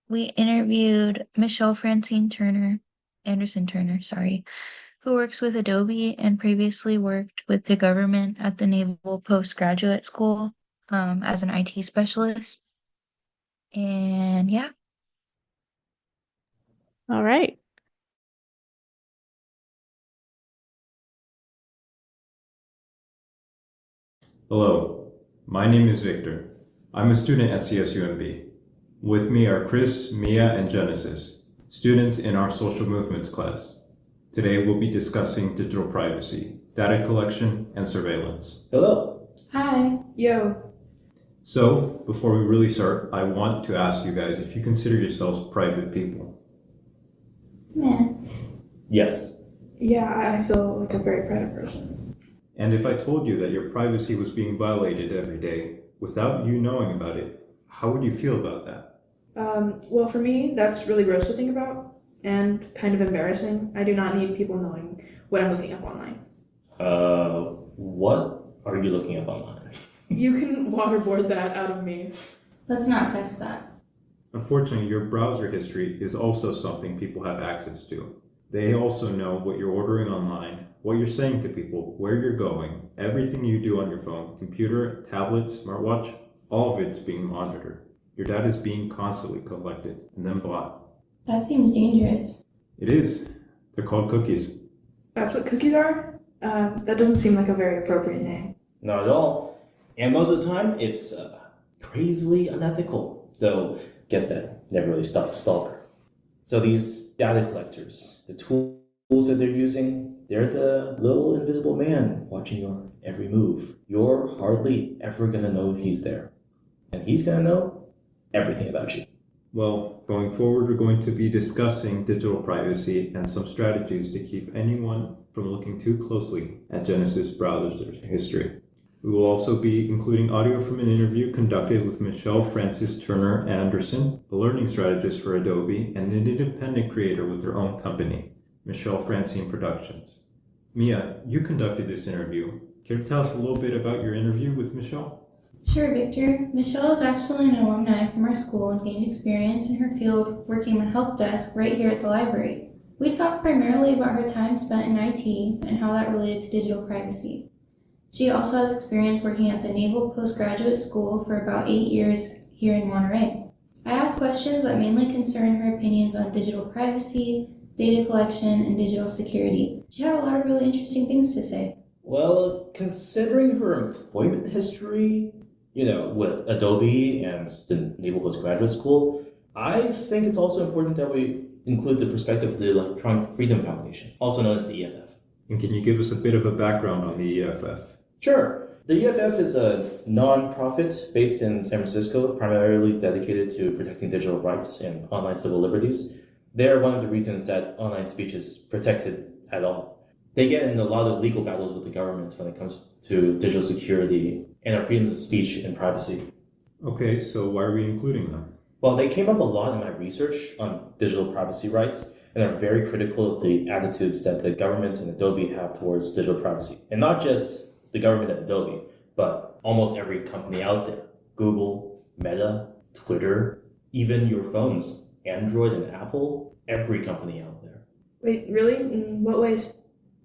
We interviewed Michelle Anderson Turner, who works with Adobe and previously worked with the government at the Naval Postgraduate School, as an IT specialist. And yeah. All right. Hello, my name is Victor. I'm a student at CSUMB. With me are Chris, Mia, and Genesis, students in our social movements class. Today we'll be discussing digital privacy, data collection, and surveillance. Hello. Hi. Yo. So, before we really start, I want to ask you guys if you consider yourselves private people. Man. Yes. Yeah, I feel like a very private person. And if I told you that your privacy was being violated every day without you knowing about it, how would you feel about that? Well, for me, that's really gross to think about and kind of embarrassing. I do not need people knowing what I'm looking up online. What are you looking up online? You can waterboard that out of me. Let's not test that. Unfortunately, your browser history is also something people have access to. They also know what you're ordering online, what you're saying to people, where you're going, everything you do on your phone, computer, tablet, smartwatch, all of it's being monitored. Your data is being constantly collected and then bought. That seems dangerous. It is. They're called cookies. That's what cookies are? That doesn't seem like a very appropriate name. Not at all. And most of the time, it's crazily unethical. Though, guess that never really stopped a stalker. So these data collectors, the tools that they're using, they're the little invisible man watching your every move. You're hardly ever gonna know he's there. And he's gonna know everything about you. Well, going forward, we're going to be discussing digital privacy and some strategies to keep anyone from looking too closely at Genesis browser history. We will also be including audio from an interview conducted with Michelle Frances Turner Anderson, a learning strategist for Adobe and an independent creator with her own company, Michelle Francine Productions. Mia, you conducted this interview. Can you tell us a little bit about your interview with Michelle? Sure, Victor. Michelle is actually an alumni from our school and gained experience in her field working the help desk right here at the library. We talked primarily about her time spent in IT and how that related to digital privacy. She also has experience working at the Naval Postgraduate School for about 8 years here in Monterey. I asked questions that mainly concern her opinions on digital privacy, data collection, and digital security. She had a lot of really interesting things to say. Well, considering her employment history, with Adobe and the Naval Postgraduate School, I think it's also important that we include the perspective of the Electronic Freedom Foundation, also known as the EFF. And can you give us a bit of a background on the EFF? Sure. The EFF is a non-profit based in San Francisco, primarily dedicated to protecting digital rights and online civil liberties. They're one of the reasons that online speech is protected at all. They get in a lot of legal battles with the government when it comes to digital security and our freedoms of speech and privacy. Okay, so why are we including them? Well, they came up a lot in my research on digital privacy rights and are very critical of the attitudes that the government and Adobe have towards digital privacy. And not just the government and Adobe, but almost every company out there. Google, Meta, Twitter, even your phones, Android and Apple, every company out there. Wait, really? In what ways?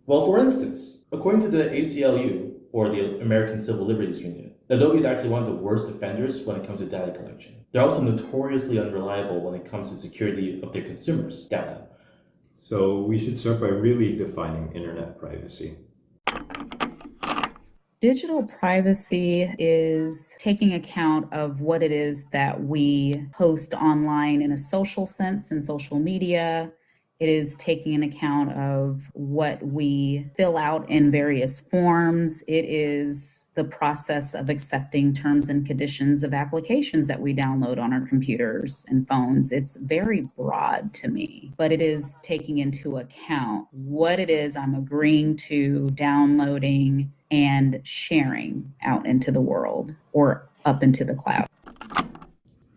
Well, for instance, according to the ACLU, or the American Civil Liberties Union, Adobe is actually one of the worst offenders when it comes to data collection. They're also notoriously unreliable when it comes to security of their consumers' data. So we should start by really defining internet privacy. Digital privacy is taking account of what it is that we post online in a social sense in social media. It is taking an account of what we fill out in various forms. It is the process of accepting terms and conditions of applications that we download on our computers and phones. It's very broad to me, but it is taking into account what it is I'm agreeing to, downloading, and sharing out into the world or up into the cloud.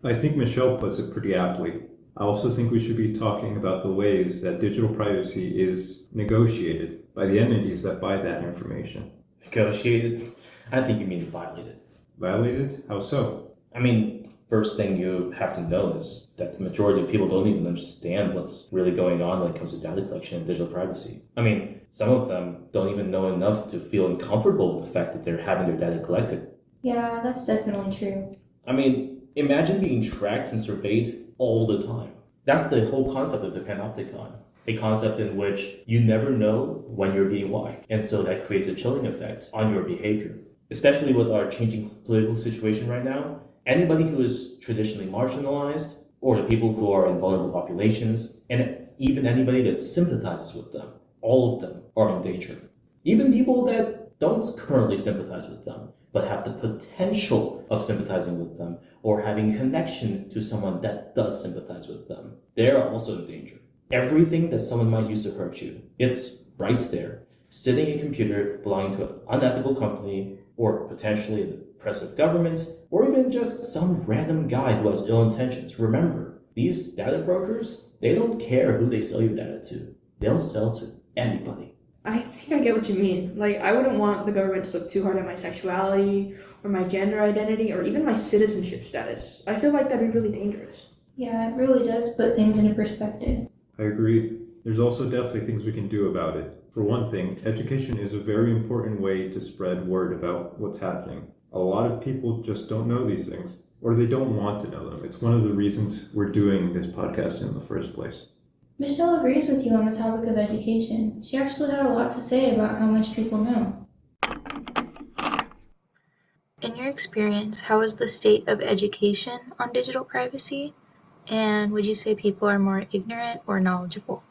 I think Michelle puts it pretty aptly. I also think we should be talking about the ways that digital privacy is negotiated by the entities that buy that information. Negotiated? I think you mean violated. Violated? How so? I mean, first thing you have to know is that the majority of people don't even understand what's really going on when it comes to data collection and digital privacy. I mean, some of them don't even know enough to feel uncomfortable with the fact that they're having their data collected. Yeah, that's definitely true. I mean, imagine being tracked and surveyed all the time. That's the whole concept of the panopticon, a concept in which you never know when you're being watched. And so that creates a chilling effect on your behavior. Especially with our changing political situation right now, anybody who is traditionally marginalized, or the people who are in vulnerable populations, and even anybody that sympathizes with them, all of them are in danger. Even people that don't currently sympathize with them, but have the potential of sympathizing with them or having a connection to someone that does sympathize with them, they're also in danger. Everything that someone might use to hurt you, it's right there, sitting in a computer belonging to an unethical company or potentially the oppressive government, or even just some random guy who has ill intentions. Remember, these data brokers, they don't care who they sell your data to. They'll sell to anybody. I think I get what you mean. Like, I wouldn't want the government to look too hard at my sexuality or my gender identity or even my citizenship status. I feel like that'd be really dangerous. Yeah, it really does put things into perspective. I agree. There's also definitely things we can do about it. For one thing, education is a very important way to spread word about what's happening. A lot of people just don't know these things, or they don't want to know them. It's one of the reasons we're doing this podcast in the first place. Michelle agrees with you on the topic of education. She actually had a lot to say about how much people know. In your experience, how is the state of education on digital privacy? And would you say people are more ignorant or knowledgeable?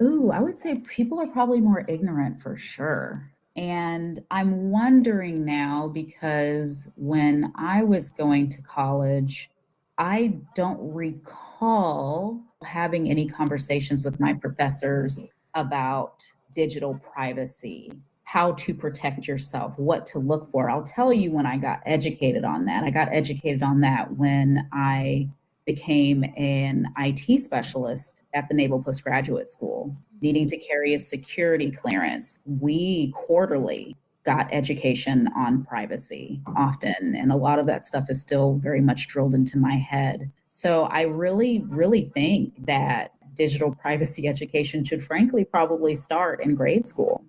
Ooh, I would say people are probably more ignorant for sure. And I'm wondering now because when I was going to college, I don't recall having any conversations with my professors about digital privacy, how to protect yourself, what to look for. I'll tell you when I got educated on that. I got educated on that when I became an IT specialist at the Naval Postgraduate School, needing to carry a security clearance. We quarterly got education on privacy often, and a lot of that stuff is still very much drilled into my head. So I really, really think that digital privacy education should frankly probably start in grade school.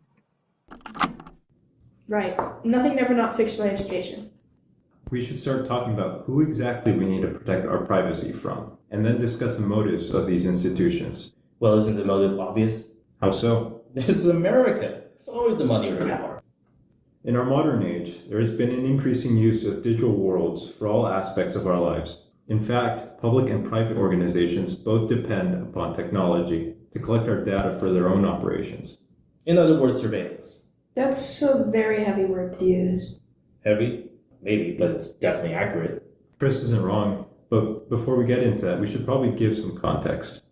Right. Nothing ever not fixed by education. We should start talking about who exactly we need to protect our privacy from, and then discuss the motives of these institutions. Well, isn't the motive obvious? How so? This is America. It's always the money or the power. In our modern age, there has been an increasing use of digital worlds for all aspects of our lives. In fact, public and private organizations both depend upon technology to collect our data for their own operations. In other words, surveillance. That's a very heavy word to use. Heavy? Maybe, but it's definitely accurate. Chris isn't wrong, but before we get into that, we should probably give some context.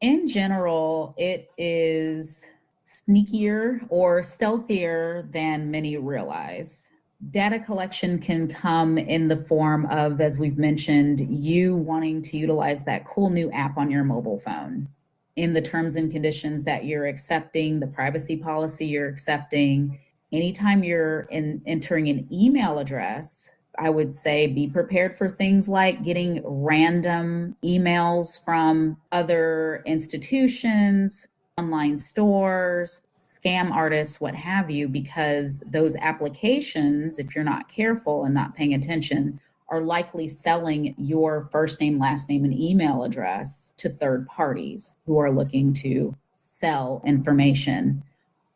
In general, it is sneakier or stealthier than many realize. Data collection can come in the form of, as we've mentioned, you wanting to utilize that cool new app on your mobile phone. In the terms and conditions that you're accepting, the privacy policy you're accepting, anytime you're entering an email address, I would say be prepared for things like getting random emails from other institutions, online stores, scam artists, what have you, because those applications, if you're not careful and not paying attention, are likely selling your first name, last name, and email address to third parties who are looking to sell information.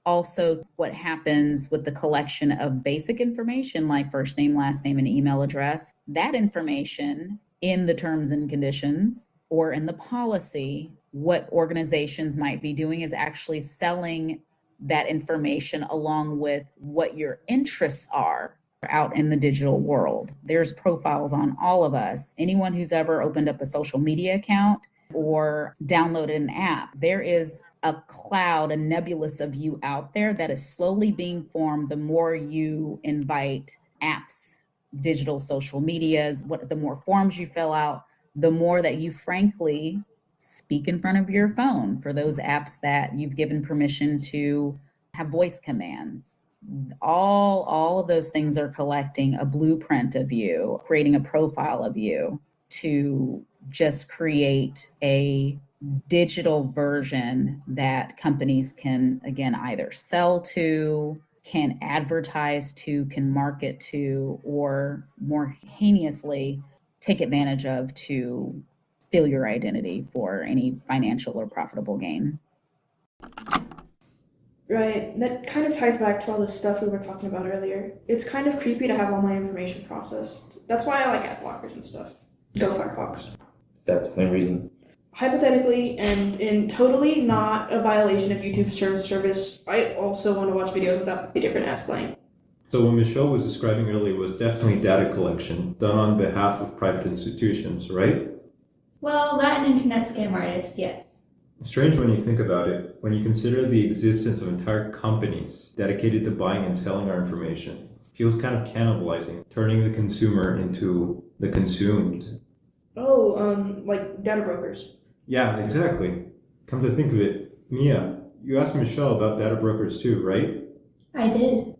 Also, what happens with the collection of basic information like first name, last name, and email address, that information in the terms and conditions or in the policy, what organizations might be doing is actually selling that information along with what your interests are out in the digital world. There's profiles on all of us. Anyone who's ever opened up a social media account or downloaded an app, there is a cloud, a nebulous of you out there that is slowly being formed the more you invite apps, digital social medias, the more forms you fill out, the more that you frankly speak in front of your phone for those apps that you've given permission to have voice commands. All of those things are collecting a blueprint of you, creating a profile of you to just create a digital version that companies can, again, either sell to, can advertise to, can market to, or more heinously take advantage of to steal your identity for any financial or profitable gain. Right, that kind of ties back to all the stuff we were talking about earlier. It's kind of creepy to have all my information processed. That's why I like ad blockers and stuff. Go Firefox. That's the main reason. Hypothetically, and in totally not a violation of YouTube's terms of service, I also want to watch videos without the different ads playing. So what Michelle was describing earlier was definitely data collection done on behalf of private institutions, right? Well, that and internet scam artists, yes. It's strange when you think about it, when you consider the existence of entire companies dedicated to buying and selling our information. It feels kind of cannibalizing, turning the consumer into the consumed. Oh, like data brokers. Yeah, exactly. Come to think of it, Mia, you asked Michelle about data brokers too, right? I did.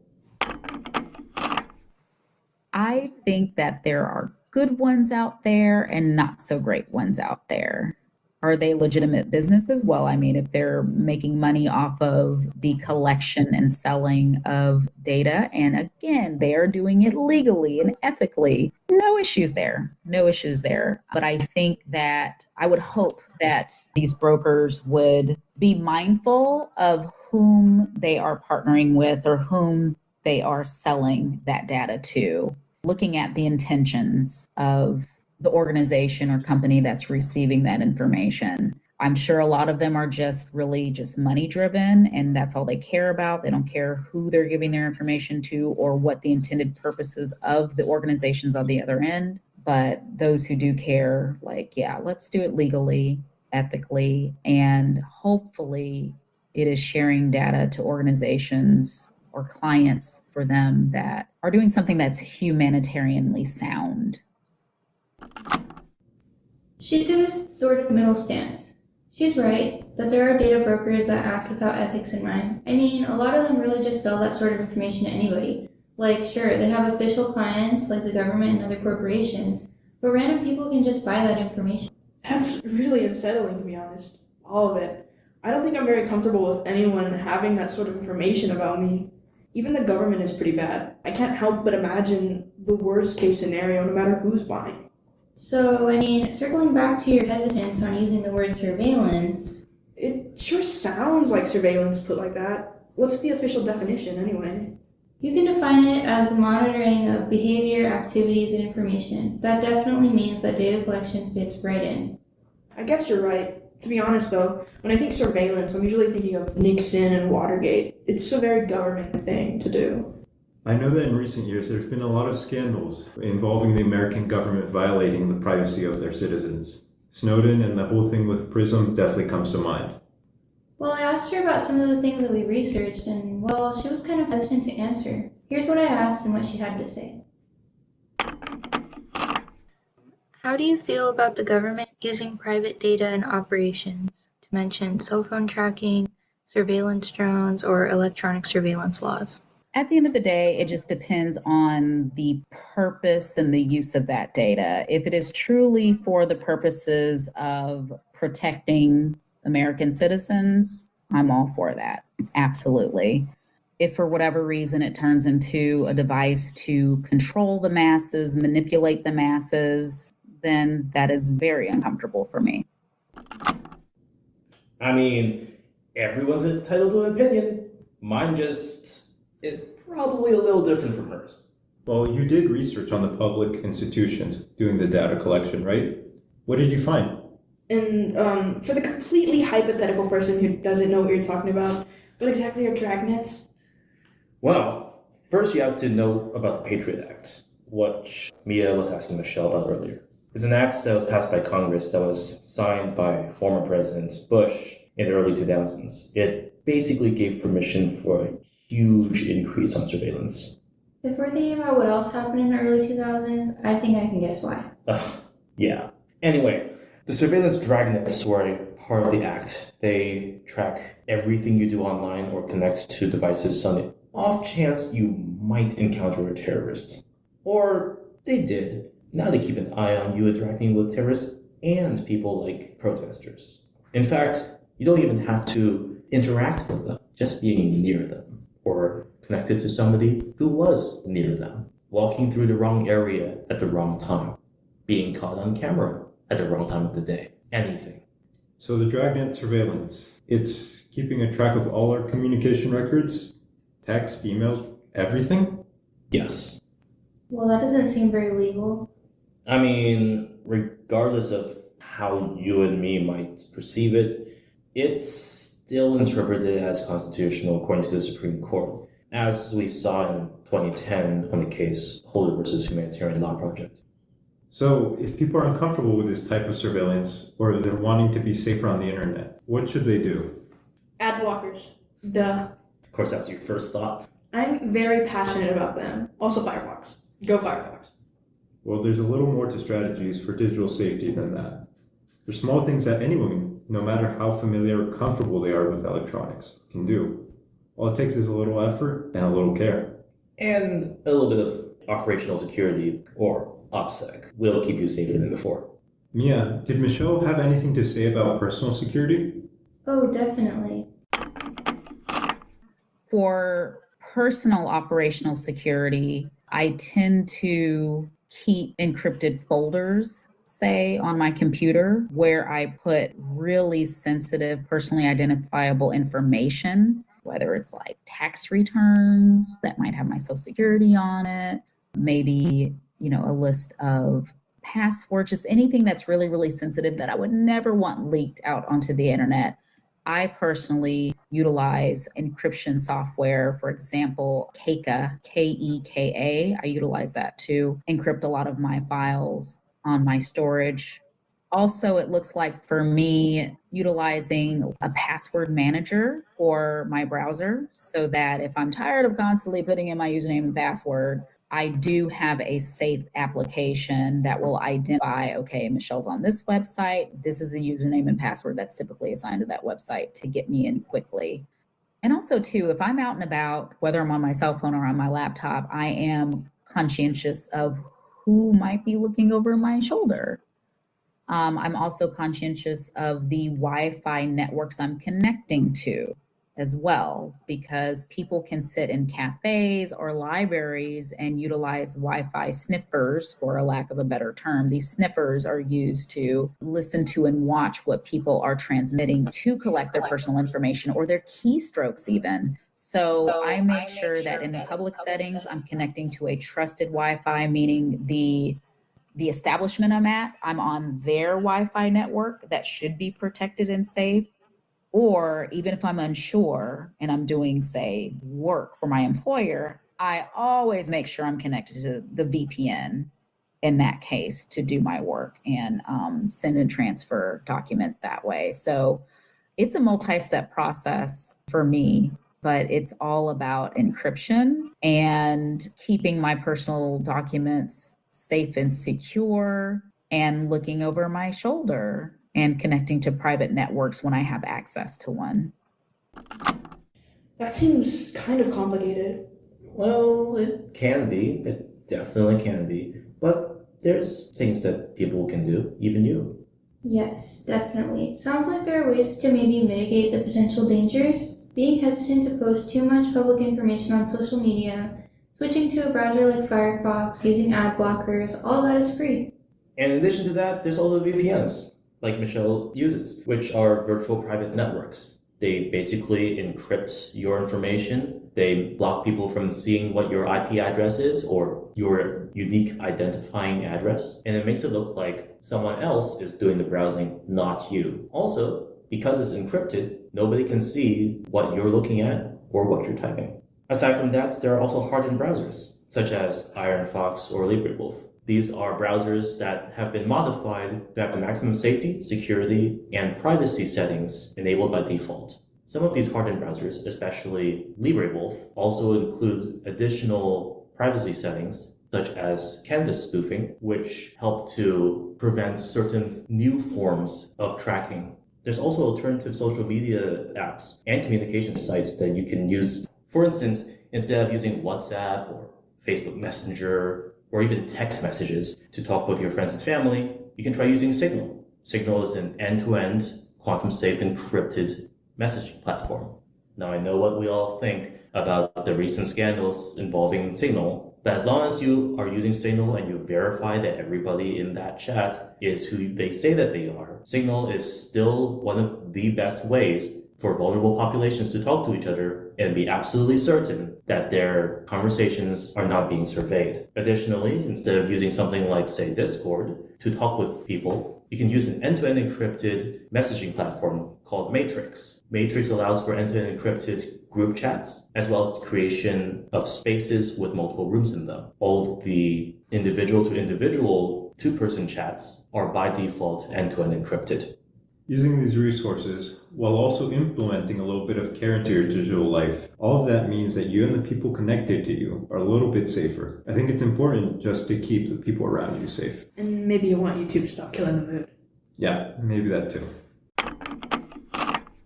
I think that there are good ones out there and not so great ones out there. Are they legitimate businesses? Well, I mean, if they're making money off of the collection and selling of data, and again, they are doing it legally and ethically, no issues there. No issues there. But I think that I would hope that these brokers would be mindful of whom they are partnering with or whom they are selling that data to, looking at the intentions of the organization or company that's receiving that information. I'm sure a lot of them are just really just money driven and that's all they care about. They don't care who they're giving their information to or what the intended purposes of the organizations on the other end. But those who do care, like, yeah, let's do it legally, ethically, and hopefully it is sharing data to organizations or clients for them that are doing something that's humanitarianly sound. She took a sort of middle stance. She's right that there are data brokers that act without ethics in mind. I mean, a lot of them really just sell that sort of information to anybody. Like, sure, they have official clients like the government and other corporations, but random people can just buy that information. That's really unsettling, to be honest. All of it. I don't think I'm very comfortable with anyone having that sort of information about me. Even the government is pretty bad. I can't help but imagine the worst case scenario no matter who's buying. So, I mean, circling back to your hesitance on using the word surveillance. It sure sounds like surveillance put like that. What's the official definition anyway? You can define it as the monitoring of behavior, activities, and information. That definitely means that data collection fits right in. I guess you're right. To be honest though, when I think surveillance, I'm usually thinking of Nixon and Watergate. It's a very government thing to do. I know that in recent years there's been a lot of scandals involving the American government violating the privacy of their citizens. Snowden and the whole thing with PRISM definitely comes to mind. Well, I asked her about some of the things that we researched, and, well, she was kind of hesitant to answer. Here's what I asked and what she had to say. How do you feel about the government using private data in operations, to mention cell phone tracking, surveillance drones, or electronic surveillance laws? At the end of the day, it just depends on the purpose and the use of that data. If it is truly for the purposes of protecting American citizens, I'm all for that. Absolutely. If for whatever reason it turns into a device to control the masses, manipulate the masses, then that is very uncomfortable for me. I mean, everyone's entitled to an opinion. Mine just is probably a little different from hers. Well, you did research on the public institutions doing the data collection, right? What did you find? And for the completely hypothetical person who doesn't know what you're talking about, what exactly are dragnets? Well, first you have to know about the Patriot Act, which Mia was asking Michelle about earlier. It's an act that was passed by Congress that was signed by former Presidents Bush in the early 2000s. It basically gave permission for a huge increase on surveillance. If we're thinking about what else happened in the early 2000s, I think I can guess why. Yeah. Anyway, the surveillance dragnets were a part of the act. They track everything you do online or connect to devices on the off chance you might encounter a terrorist. Or they did. Now they keep an eye on you interacting with terrorists and people like protesters. In fact, you don't even have to interact with them, just being near them, or connected to somebody who was near them, walking through the wrong area at the wrong time, being caught on camera at the wrong time of the day, anything. So the dragnet surveillance, it's keeping a track of all our communication records, text, emails, everything? Yes. Well, that doesn't seem very legal. I mean, regardless of how you and me might perceive it, it's still interpreted as constitutional according to the Supreme Court, as we saw in 2010 on the case Holder versus Humanitarian Law Project. So if people are uncomfortable with this type of surveillance, or they're wanting to be safer on the internet, what should they do? Ad blockers. Duh. Of course, that's your first thought. I'm very passionate about them. Also Firefox. Go Firefox. Well, there's a little more to strategies for digital safety than that. There's small things that anyone, no matter how familiar or comfortable they are with electronics, can do. All it takes is a little effort and a little care. And a little bit of operational security, or OPSEC, will keep you safer than before. Mia, did Michelle have anything to say about personal security? Oh, definitely. For personal operational security, I tend to keep encrypted folders, say, on my computer where I put really sensitive, personally identifiable information, whether it's like tax returns that might have my social security on it, maybe, a list of passwords, just anything that's really, really sensitive that I would never want leaked out onto the internet. I personally utilize encryption software, for example, Keka, Keka. I utilize that to encrypt a lot of my files on my storage. Also, it looks like for me, utilizing a password manager for my browser so that if I'm tired of constantly putting in my username and password, I do have a safe application that will identify, okay, Michelle's on this website. This is a username and password that's typically assigned to that website to get me in quickly. And also, too, if I'm out and about, whether I'm on my cell phone or on my laptop, I am conscientious of who might be looking over my shoulder. I'm also conscientious of the Wi-Fi networks I'm connecting to as well, because people can sit in cafes or libraries and utilize Wi-Fi sniffers, for a lack of a better term. These sniffers are used to listen to and watch what people are transmitting to collect their personal information or their keystrokes even. So I make sure that in public settings, I'm connecting to a trusted Wi-Fi, meaning the establishment I'm at, I'm on their Wi-Fi network that should be protected and safe. Or even if I'm unsure and I'm doing, say, work for my employer, I always make sure I'm connected to the VPN in that case to do my work and send and transfer documents that way. So it's a multi-step process for me, but it's all about encryption and keeping my personal documents safe and secure and looking over my shoulder and connecting to private networks when I have access to one. That seems kind of complicated. Well, it can be. It definitely can be. But there's things that people can do, even you. Yes, definitely. Sounds like there are ways to maybe mitigate the potential dangers. Being hesitant to post too much public information on social media, switching to a browser like Firefox, using ad blockers, all that is free. And in addition to that, there's also VPNs, like Michelle uses, which are virtual private networks. They basically encrypt your information. They block people from seeing what your IP address is or your unique identifying address. And it makes it look like someone else is doing the browsing, not you. Also, because it's encrypted, nobody can see what you're looking at or what you're typing. Aside from that, there are also hardened browsers, such as Ironfox or LibreWolf. These are browsers that have been modified to have the maximum safety, security, and privacy settings enabled by default. Some of these hardened browsers, especially LibreWolf, also include additional privacy settings such as canvas spoofing, which help to prevent certain new forms of tracking. There's also alternative social media apps and communication sites that you can use. For instance, instead of using WhatsApp or Facebook Messenger or even text messages to talk with your friends and family, you can try using Signal. Signal is an end-to-end, quantum-safe, encrypted messaging platform. Now, I know what we all think about the recent scandals involving Signal, but as long as you are using Signal and you verify that everybody in that chat is who they say that they are, Signal is still one of the best ways for vulnerable populations to talk to each other and be absolutely certain that their conversations are not being surveyed. Additionally, instead of using something like, say, Discord to talk with people, you can use an end-to-end encrypted messaging platform called Matrix. Matrix allows for end-to-end encrypted group chats, as well as the creation of spaces with multiple rooms in them. All of the individual-to-individual two-person chats are by default end-to-end encrypted. Using these resources while also implementing a little bit of care into your digital life, all of that means that you and the people connected to you are a little bit safer. I think it's important just to keep the people around you safe. And maybe you want YouTube to stop killing the mood. Yeah, maybe that too.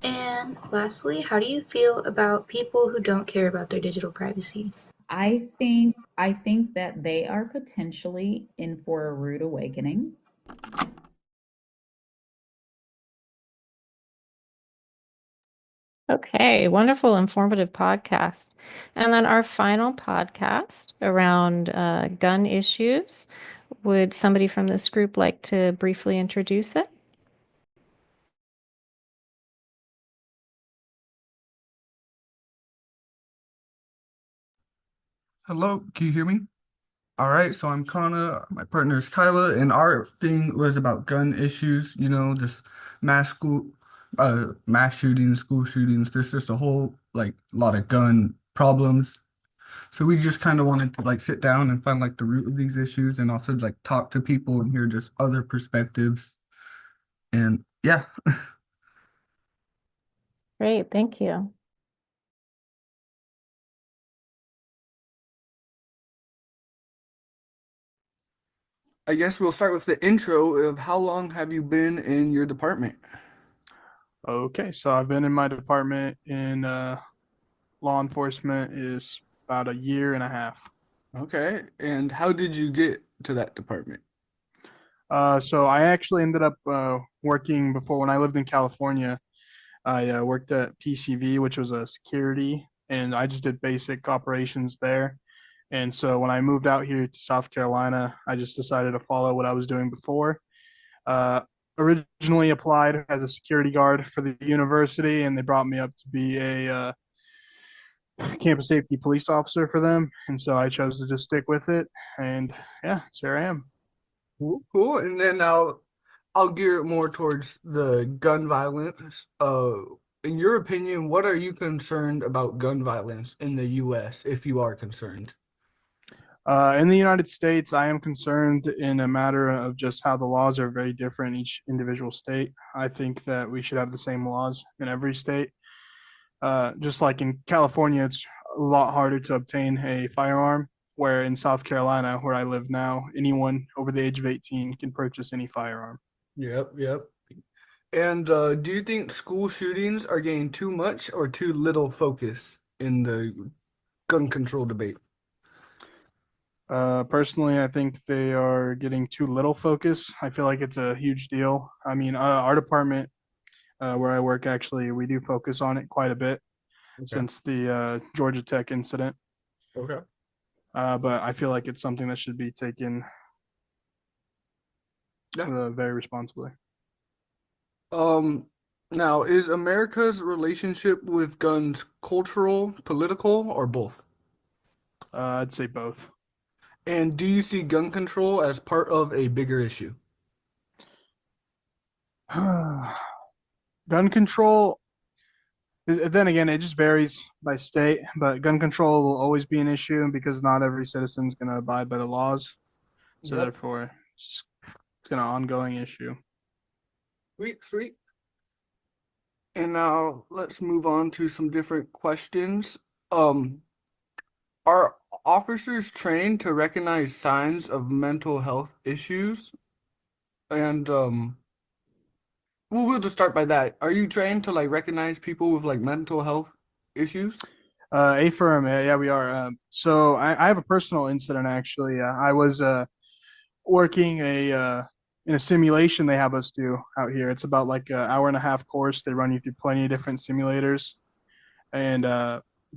And lastly, how do you feel about people who don't care about their digital privacy? I think that they are potentially in for a rude awakening. Okay, wonderful, informative podcast. And then our final podcast around gun issues. Would somebody from this group like to briefly introduce it? Hello, can you hear me? All right, so I'm Kana, my partner is Kyla, and our thing was about gun issues, just mass school, mass shootings, school shootings. There's just a whole lot of gun problems. So we just kind of wanted to sit down and find the root of these issues and also talk to people and hear just other perspectives. And yeah. Great, thank you. I guess we'll start with the intro of how long have you been in your department? Okay, so I've been in my department in law enforcement is about a year and a half. Okay, and how did you get to that department? So I actually ended up working before when I lived in California. I worked at PCV, which was a security, and I just did basic operations there. And so when I moved out here to South Carolina, I just decided to follow what I was doing before. Originally applied as a security guard for the university, and they brought me up to be a campus safety police officer for them. And so I chose to just stick with it. And yeah, so here I am. Cool. And then I'll gear it more towards the gun violence. In your opinion, what are you concerned about gun violence in the U.S., if you are concerned? In the United States, I am concerned in a matter of just how the laws are very different in each individual state. I think that we should have the same laws in every state. Just like in California, it's a lot harder to obtain a firearm, where in South Carolina, where I live now, anyone over the age of 18 can purchase any firearm. Yep. And do you think school shootings are getting too much or too little focus in the gun control debate? Personally, I think they are getting too little focus. I feel like it's a huge deal. I mean, our department, where I work, actually, we do focus on it quite a bit Okay. since the Georgia Tech incident. Okay. But I feel like it's something that should be taken very responsibly. Now, is America's relationship with guns cultural, political, or both? I'd say both. And do you see gun control as part of a bigger issue? Gun control, then again, it just varies by state, but gun control will always be an issue because not every citizen's going to abide by the laws. So Yep. therefore, it's an ongoing issue. Sweet, sweet. And now let's move on to some different questions. Are officers trained to recognize signs of mental health issues? And we'll just start by that. Are you trained to like recognize people with like mental health issues? A firm, yeah, we are. So I have a personal incident actually. I was working in a simulation they have us do out here. It's about like an hour and a half course. They run you through plenty of different simulators, and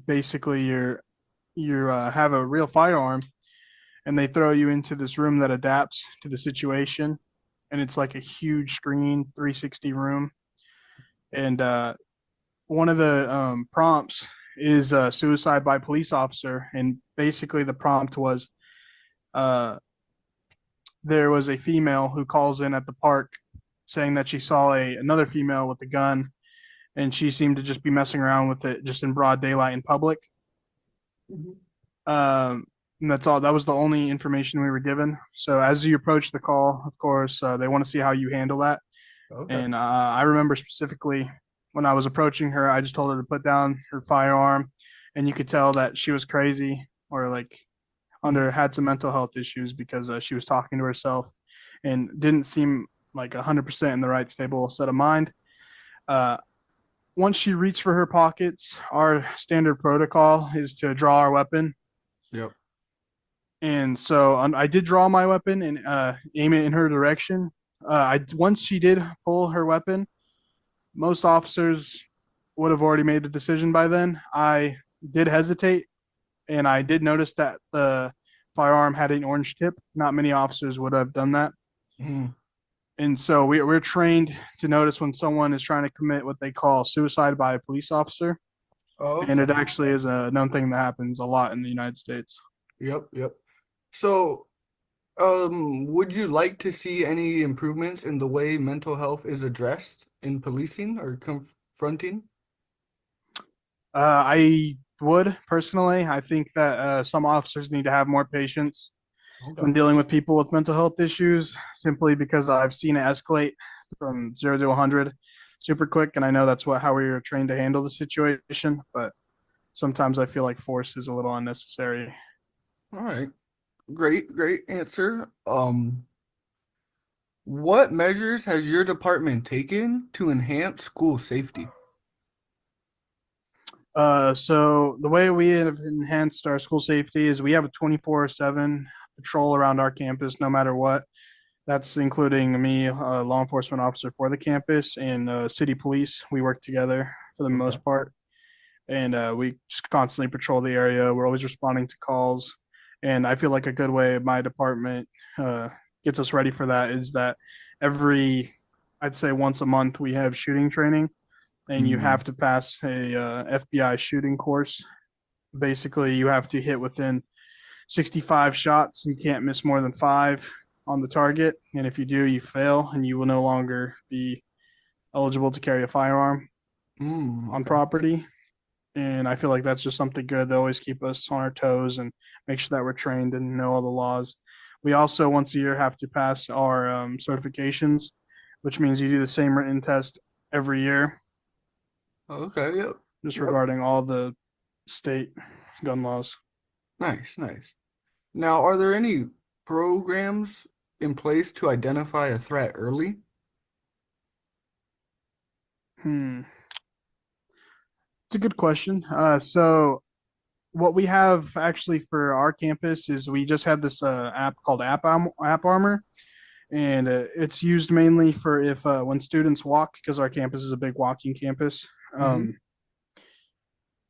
basically you have a real firearm, and they throw you into this room that adapts to the situation, and it's like a huge screen, 360 room, and one of the prompts is suicide by police officer, and basically the prompt was there was a female who calls in at the park saying that she saw another female with a gun, and she seemed to just be messing around with it just in broad daylight in public. And that's all. That was the only information we were given. So as you approach the call, of course, they want to see how you handle that. Okay. And I remember specifically when I was approaching her, I just told her to put down her firearm, and you could tell that she was crazy or like had some mental health issues because she was talking to herself and didn't seem like 100% in the right stable set of mind. Once she reached for her pockets, our standard protocol is to draw our weapon. Yep. And so I did draw my weapon and aim it in her direction. Once she did pull her weapon, most officers would have already made a decision by then. I did hesitate, and I did notice that the firearm had an orange tip. Not many officers would have done that. Mhm. And so we're trained to notice when someone is trying to commit what they call suicide by a police officer. Oh, And it okay. actually is a known thing that happens a lot in the United States. Yep, yep. So, would you like to see any improvements in the way mental health is addressed in policing or confronting? I would personally. I think that some officers need to have more patience when Okay. dealing with people with mental health issues, simply because I've seen it escalate from 0 to 100 super quick, and I know that's how we are trained to handle the situation. But sometimes I feel like force is a little unnecessary. All right. Great, great answer. What measures has your department taken to enhance school safety? So the way we have enhanced our school safety is we have a 24/7 patrol around our campus, no matter what. That's including me, a law enforcement officer for the campus, and city police. We work together for the most part, and we just constantly patrol the area. We're always responding to calls, and I feel like a good way my department gets us ready for that is that I'd say once a month, we have shooting training, and you have to pass a FBI shooting course. Basically, you have to hit within 65 shots. You can't miss more than 5 on the target, and if you do, you fail, and you will no longer be eligible to carry a firearm on property. And I feel like that's just something good. They always keep us on our toes and make sure that we're trained and know all the laws. We also once a year have to pass our certifications, which means you do the same written test every year, Okay, yep. just Yep. regarding all the state gun laws. Nice, nice. Now, are there any programs in place to identify a threat early? It's a good question. So what we have actually for our campus is we just had this app called App Armor, and it's used mainly for if when students walk, because our campus is a big walking campus. Mhm.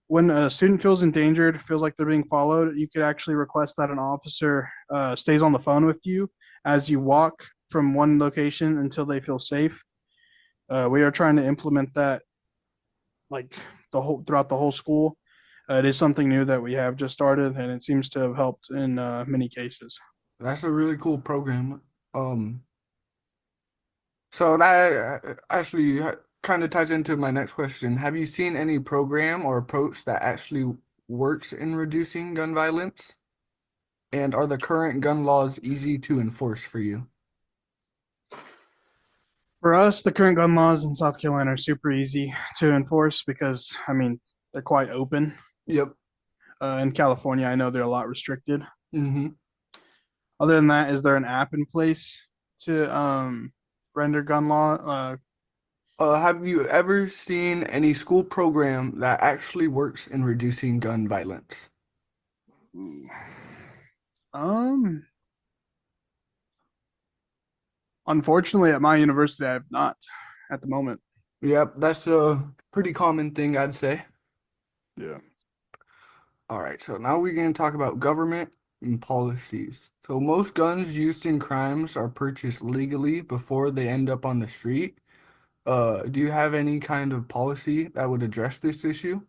When a student feels endangered, feels like they're being followed, you could actually request that an officer stays on the phone with you as you walk from one location until they feel safe. We are trying to implement that like throughout the whole school. It is something new that we have just started, and it seems to have helped in many cases. That's a really cool program. Um, so that actually kind of ties into my next question. Have you seen any program or approach that actually works in reducing gun violence? And are the current gun laws easy to enforce for you? For us, the current gun laws in South Carolina are super easy to enforce because, I mean, they're quite open. Yep. In California, I know they're a lot restricted. Mm-hmm. Other than that, is there an app in place to render gun law? Have you ever seen any school program that actually works in reducing gun violence? Um, Unfortunately, at my university, I have not at the moment. Yep, that's a pretty common thing, I'd say. Yeah. All right, so now we're going to talk about government and policies. So most guns used in crimes are purchased legally before they end up on the street. Do you have any kind of policy that would address this issue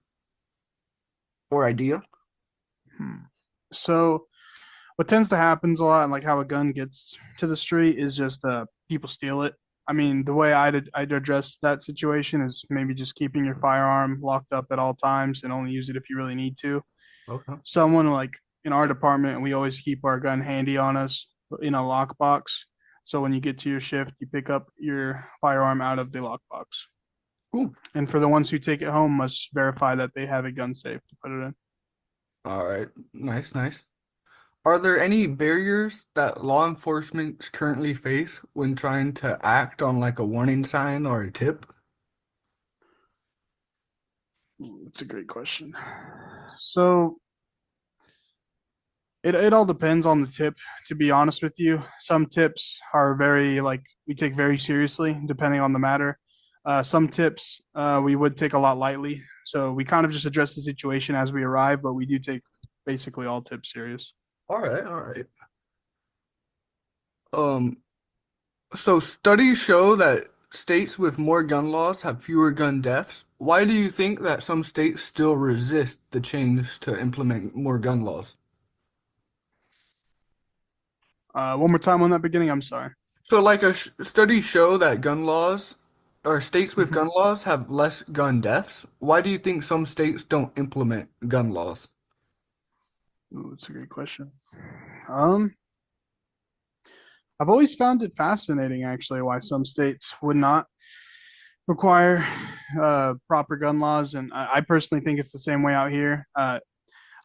or idea? So what tends to happen a lot, and like how a gun gets to the street, is just people steal it. I mean, the way I'd address that situation is maybe just keeping your firearm locked up at all times and only use it if you really need to. Okay. Someone like in our department, we always keep our gun handy on us in a lockbox. So when you get to your shift, you pick up your firearm out of the lockbox. Cool. And for the ones who take it home, must verify that they have a gun safe to put it in. All right, nice, nice. Are there any barriers that law enforcement currently face when trying to act on like a warning sign or a tip? That's a great question. So it all depends on the tip, to be honest with you. Some tips are very like we take very seriously depending on the matter. Some tips we would take a lot lightly. So we kind of just address the situation as we arrive, but we do take basically all tips serious. All right, all right. Um, so studies show that states with more gun laws have fewer gun deaths. Why do you think that some states still resist the change to implement more gun laws? One more time on that beginning. I'm sorry. So, like studies show that gun laws or states with gun laws have less gun deaths. Why do you think some states don't implement gun laws? Ooh, that's a great question. I've always found it fascinating, actually, why some states would not require proper gun laws, and I personally think it's the same way out here.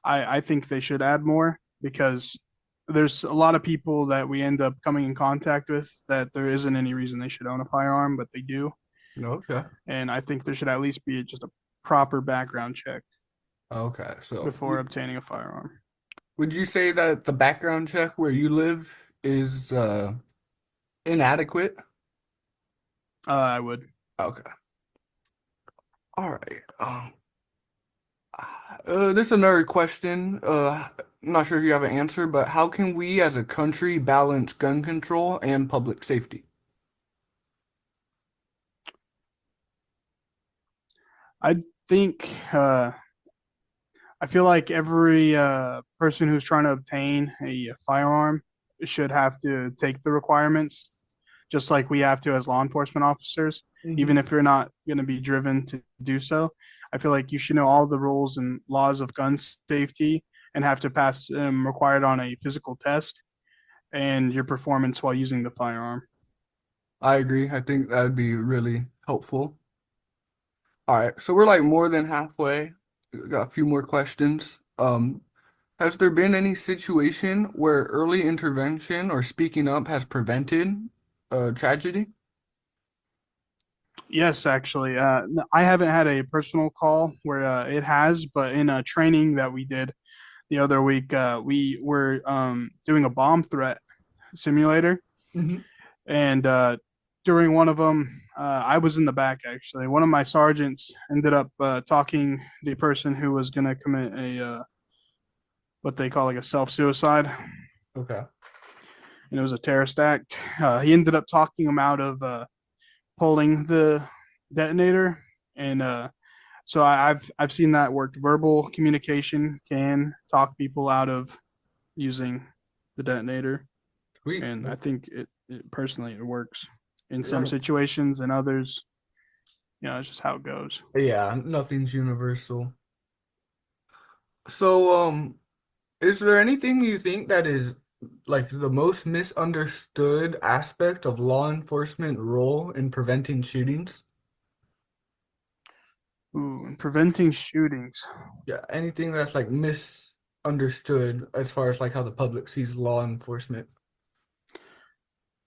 I think they should add more because there's a lot of people that we end up coming in contact with that there isn't any reason they should own a firearm, but they do. Okay. And I think there should at least be just a proper background check Okay, so before obtaining a firearm. would you say that the background check where you live is inadequate? I would. Okay. All right. This is another question. I'm not sure if you have an answer, but how can we as a country balance gun control and public safety? I think I feel like every person who's trying to obtain a firearm should have to take the requirements, just like we have to as law enforcement officers, even if you're not going to be driven to do so. I feel like you should know all the rules and laws of gun safety and have to pass required on a physical test and your performance while using the firearm. I agree. I think that would be really helpful. All right, so we're like more than halfway. We got a few more questions. Has there been any situation where early intervention or speaking up has prevented a tragedy? Yes, actually. I haven't had a personal call where it has, but in a training that we did the other week, we were doing a bomb threat simulator. Hmm. And during one of them, I was in the back actually. One of my sergeants ended up talking the person who was going to commit a what they call like a self-suicide, Okay. and it was a terrorist act. He ended up talking him out of pulling the detonator, and so I've seen that work. Verbal communication can talk people out of using the detonator, Sweet. and I think it personally it works in some Yeah. situations, and others, it's just how it goes. Yeah, nothing's universal. So, is there anything you think that is like the most misunderstood aspect of law enforcement role in preventing shootings? Ooh, and preventing shootings. Yeah, anything that's like misunderstood as far as like how the public sees law enforcement.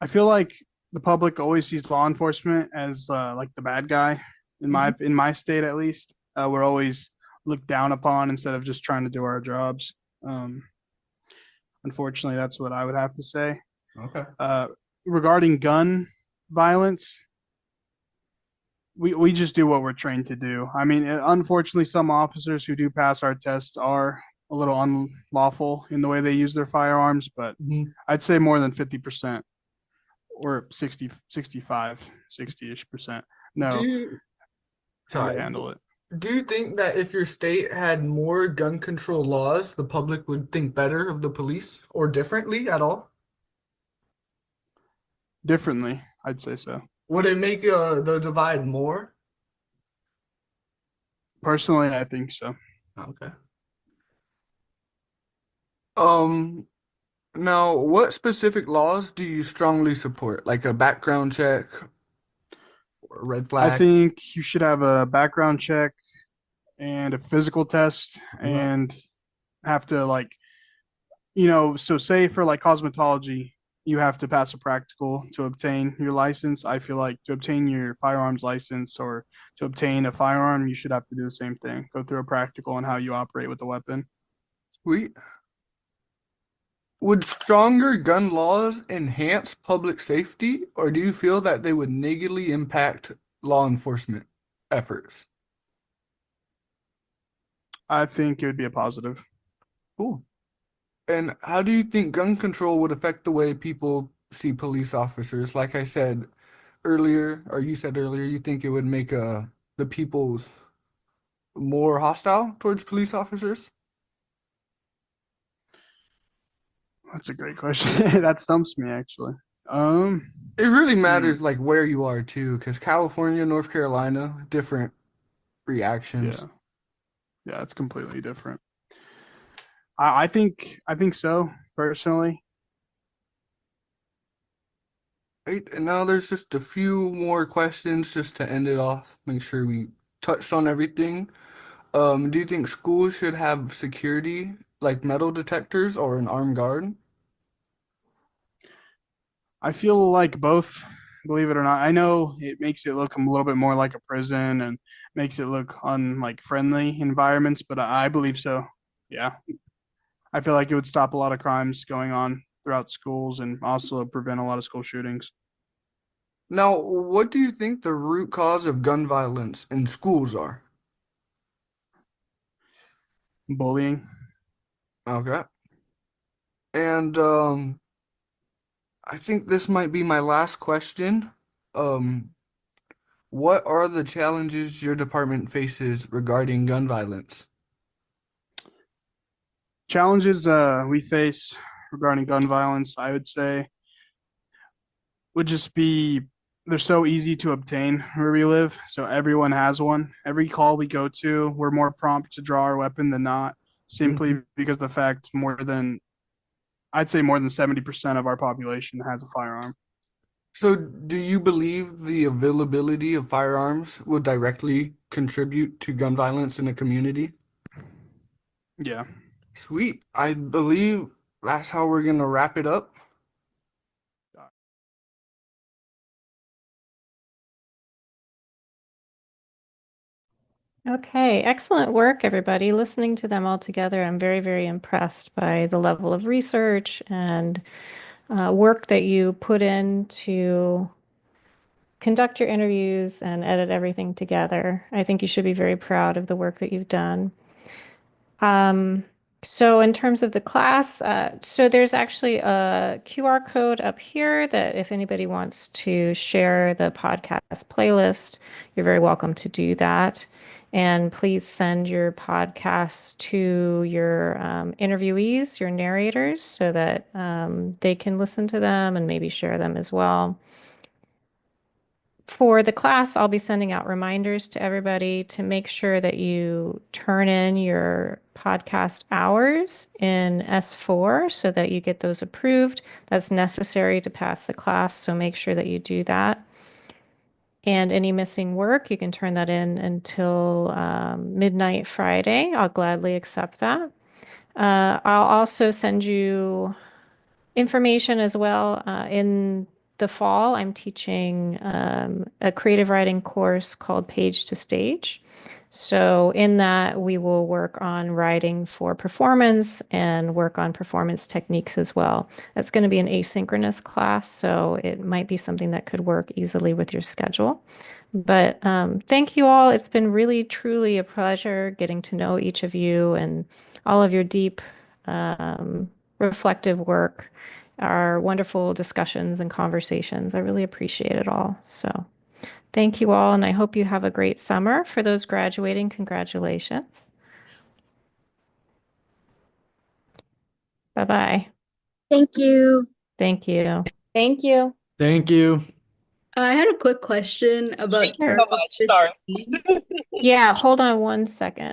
I feel like the public always sees law enforcement as like the bad guy. Mhm. In my state, at least, we're always looked down upon instead of just trying to do our jobs. Um, Unfortunately, that's what I would have to say. Okay. Uh, Regarding gun violence, we just do what we're trained to do. I mean, unfortunately, some officers who do pass our tests are a little unlawful in the way they use their firearms, but Mhm. I'd say more than 50% or 60, 65, 60-ish percent Do know you, how to sorry, handle it do you think that if your state had more gun control laws, the public would think better of the police or differently at all? differently. I'd say so. Would it make the divide more? Personally, I think so. Okay. Um, Now, what specific laws do you strongly support? Like a background check or a red I flag? think you should have a background check and a physical test Okay. and have to like so say for like cosmetology, you have to pass a practical to obtain your license. I feel like to obtain your firearms license or to obtain a firearm, you should have to do the same thing. Go through a practical on how you operate with the weapon. Sweet. Would stronger gun laws enhance public safety, or do you feel that they would negatively impact law enforcement efforts? I think it would be a positive. Cool. And how do you think gun control would affect the way people see police officers? Like I said earlier, or you said earlier, you think it would make the people's more hostile towards police officers? That's a great question. That stumps me actually. Um, It really hmm, matters like where you are too, because California, North Carolina, different reactions. yeah, yeah, it's completely different. I think so personally. Right, and now there's just a few more questions just to end it off. Make sure we touched on everything. Do you think schools should have security like metal detectors or an armed guard? I feel like both, believe it or not. I know it makes it look a little bit more like a prison and makes it look unlike friendly environments, but I believe so. Yeah, I feel like it would stop a lot of crimes going on throughout schools and also prevent a lot of school shootings. Now, what do you think the root cause of gun violence in schools are? Bullying. Okay. And I think this might be my last question. Um, what are the challenges your department faces regarding gun violence? Challenges we face regarding gun violence, I would say, would just be they're so easy to obtain where we live. So everyone has one. Every call we go to, we're more prompt to draw our weapon than not, simply Mhm. because the fact I'd say more than 70% of our population has a firearm. So, do you believe the availability of firearms will directly contribute to gun violence in a community? Yeah. Sweet. I believe that's how we're gonna wrap it up. Okay, excellent work, everybody. Listening to them all together, I'm very, very impressed by the level of research and work that you put in to conduct your interviews and edit everything together. I think you should be very proud of the work that you've done. So in terms of the class, so there's actually a QR code up here that if anybody wants to share the podcast playlist, you're very welcome to do that. And please send your podcasts to your interviewees, your narrators, so that they can listen to them and maybe share them as well. For the class, I'll be sending out reminders to everybody to make sure that you turn in your podcast hours in S4 so that you get those approved. That's necessary to pass the class, so make sure that you do that. And any missing work, you can turn that in until midnight Friday. I'll gladly accept that. I'll also send you information as well. In the fall, I'm teaching a creative writing course called Page to Stage. So in that, we will work on writing for performance and work on performance techniques as well. That's going to be an asynchronous class, so it might be something that could work easily with your schedule. But thank you all. It's been really, truly a pleasure getting to know each of you and all of your deep, reflective work, our wonderful discussions and conversations. I really appreciate it all. So thank you all, and I hope you have a great summer. For those graduating, congratulations. Bye-bye. Thank you. Thank you. Thank you. Thank you. I had a quick question about Sure. Article 15. Yeah, hold on one second.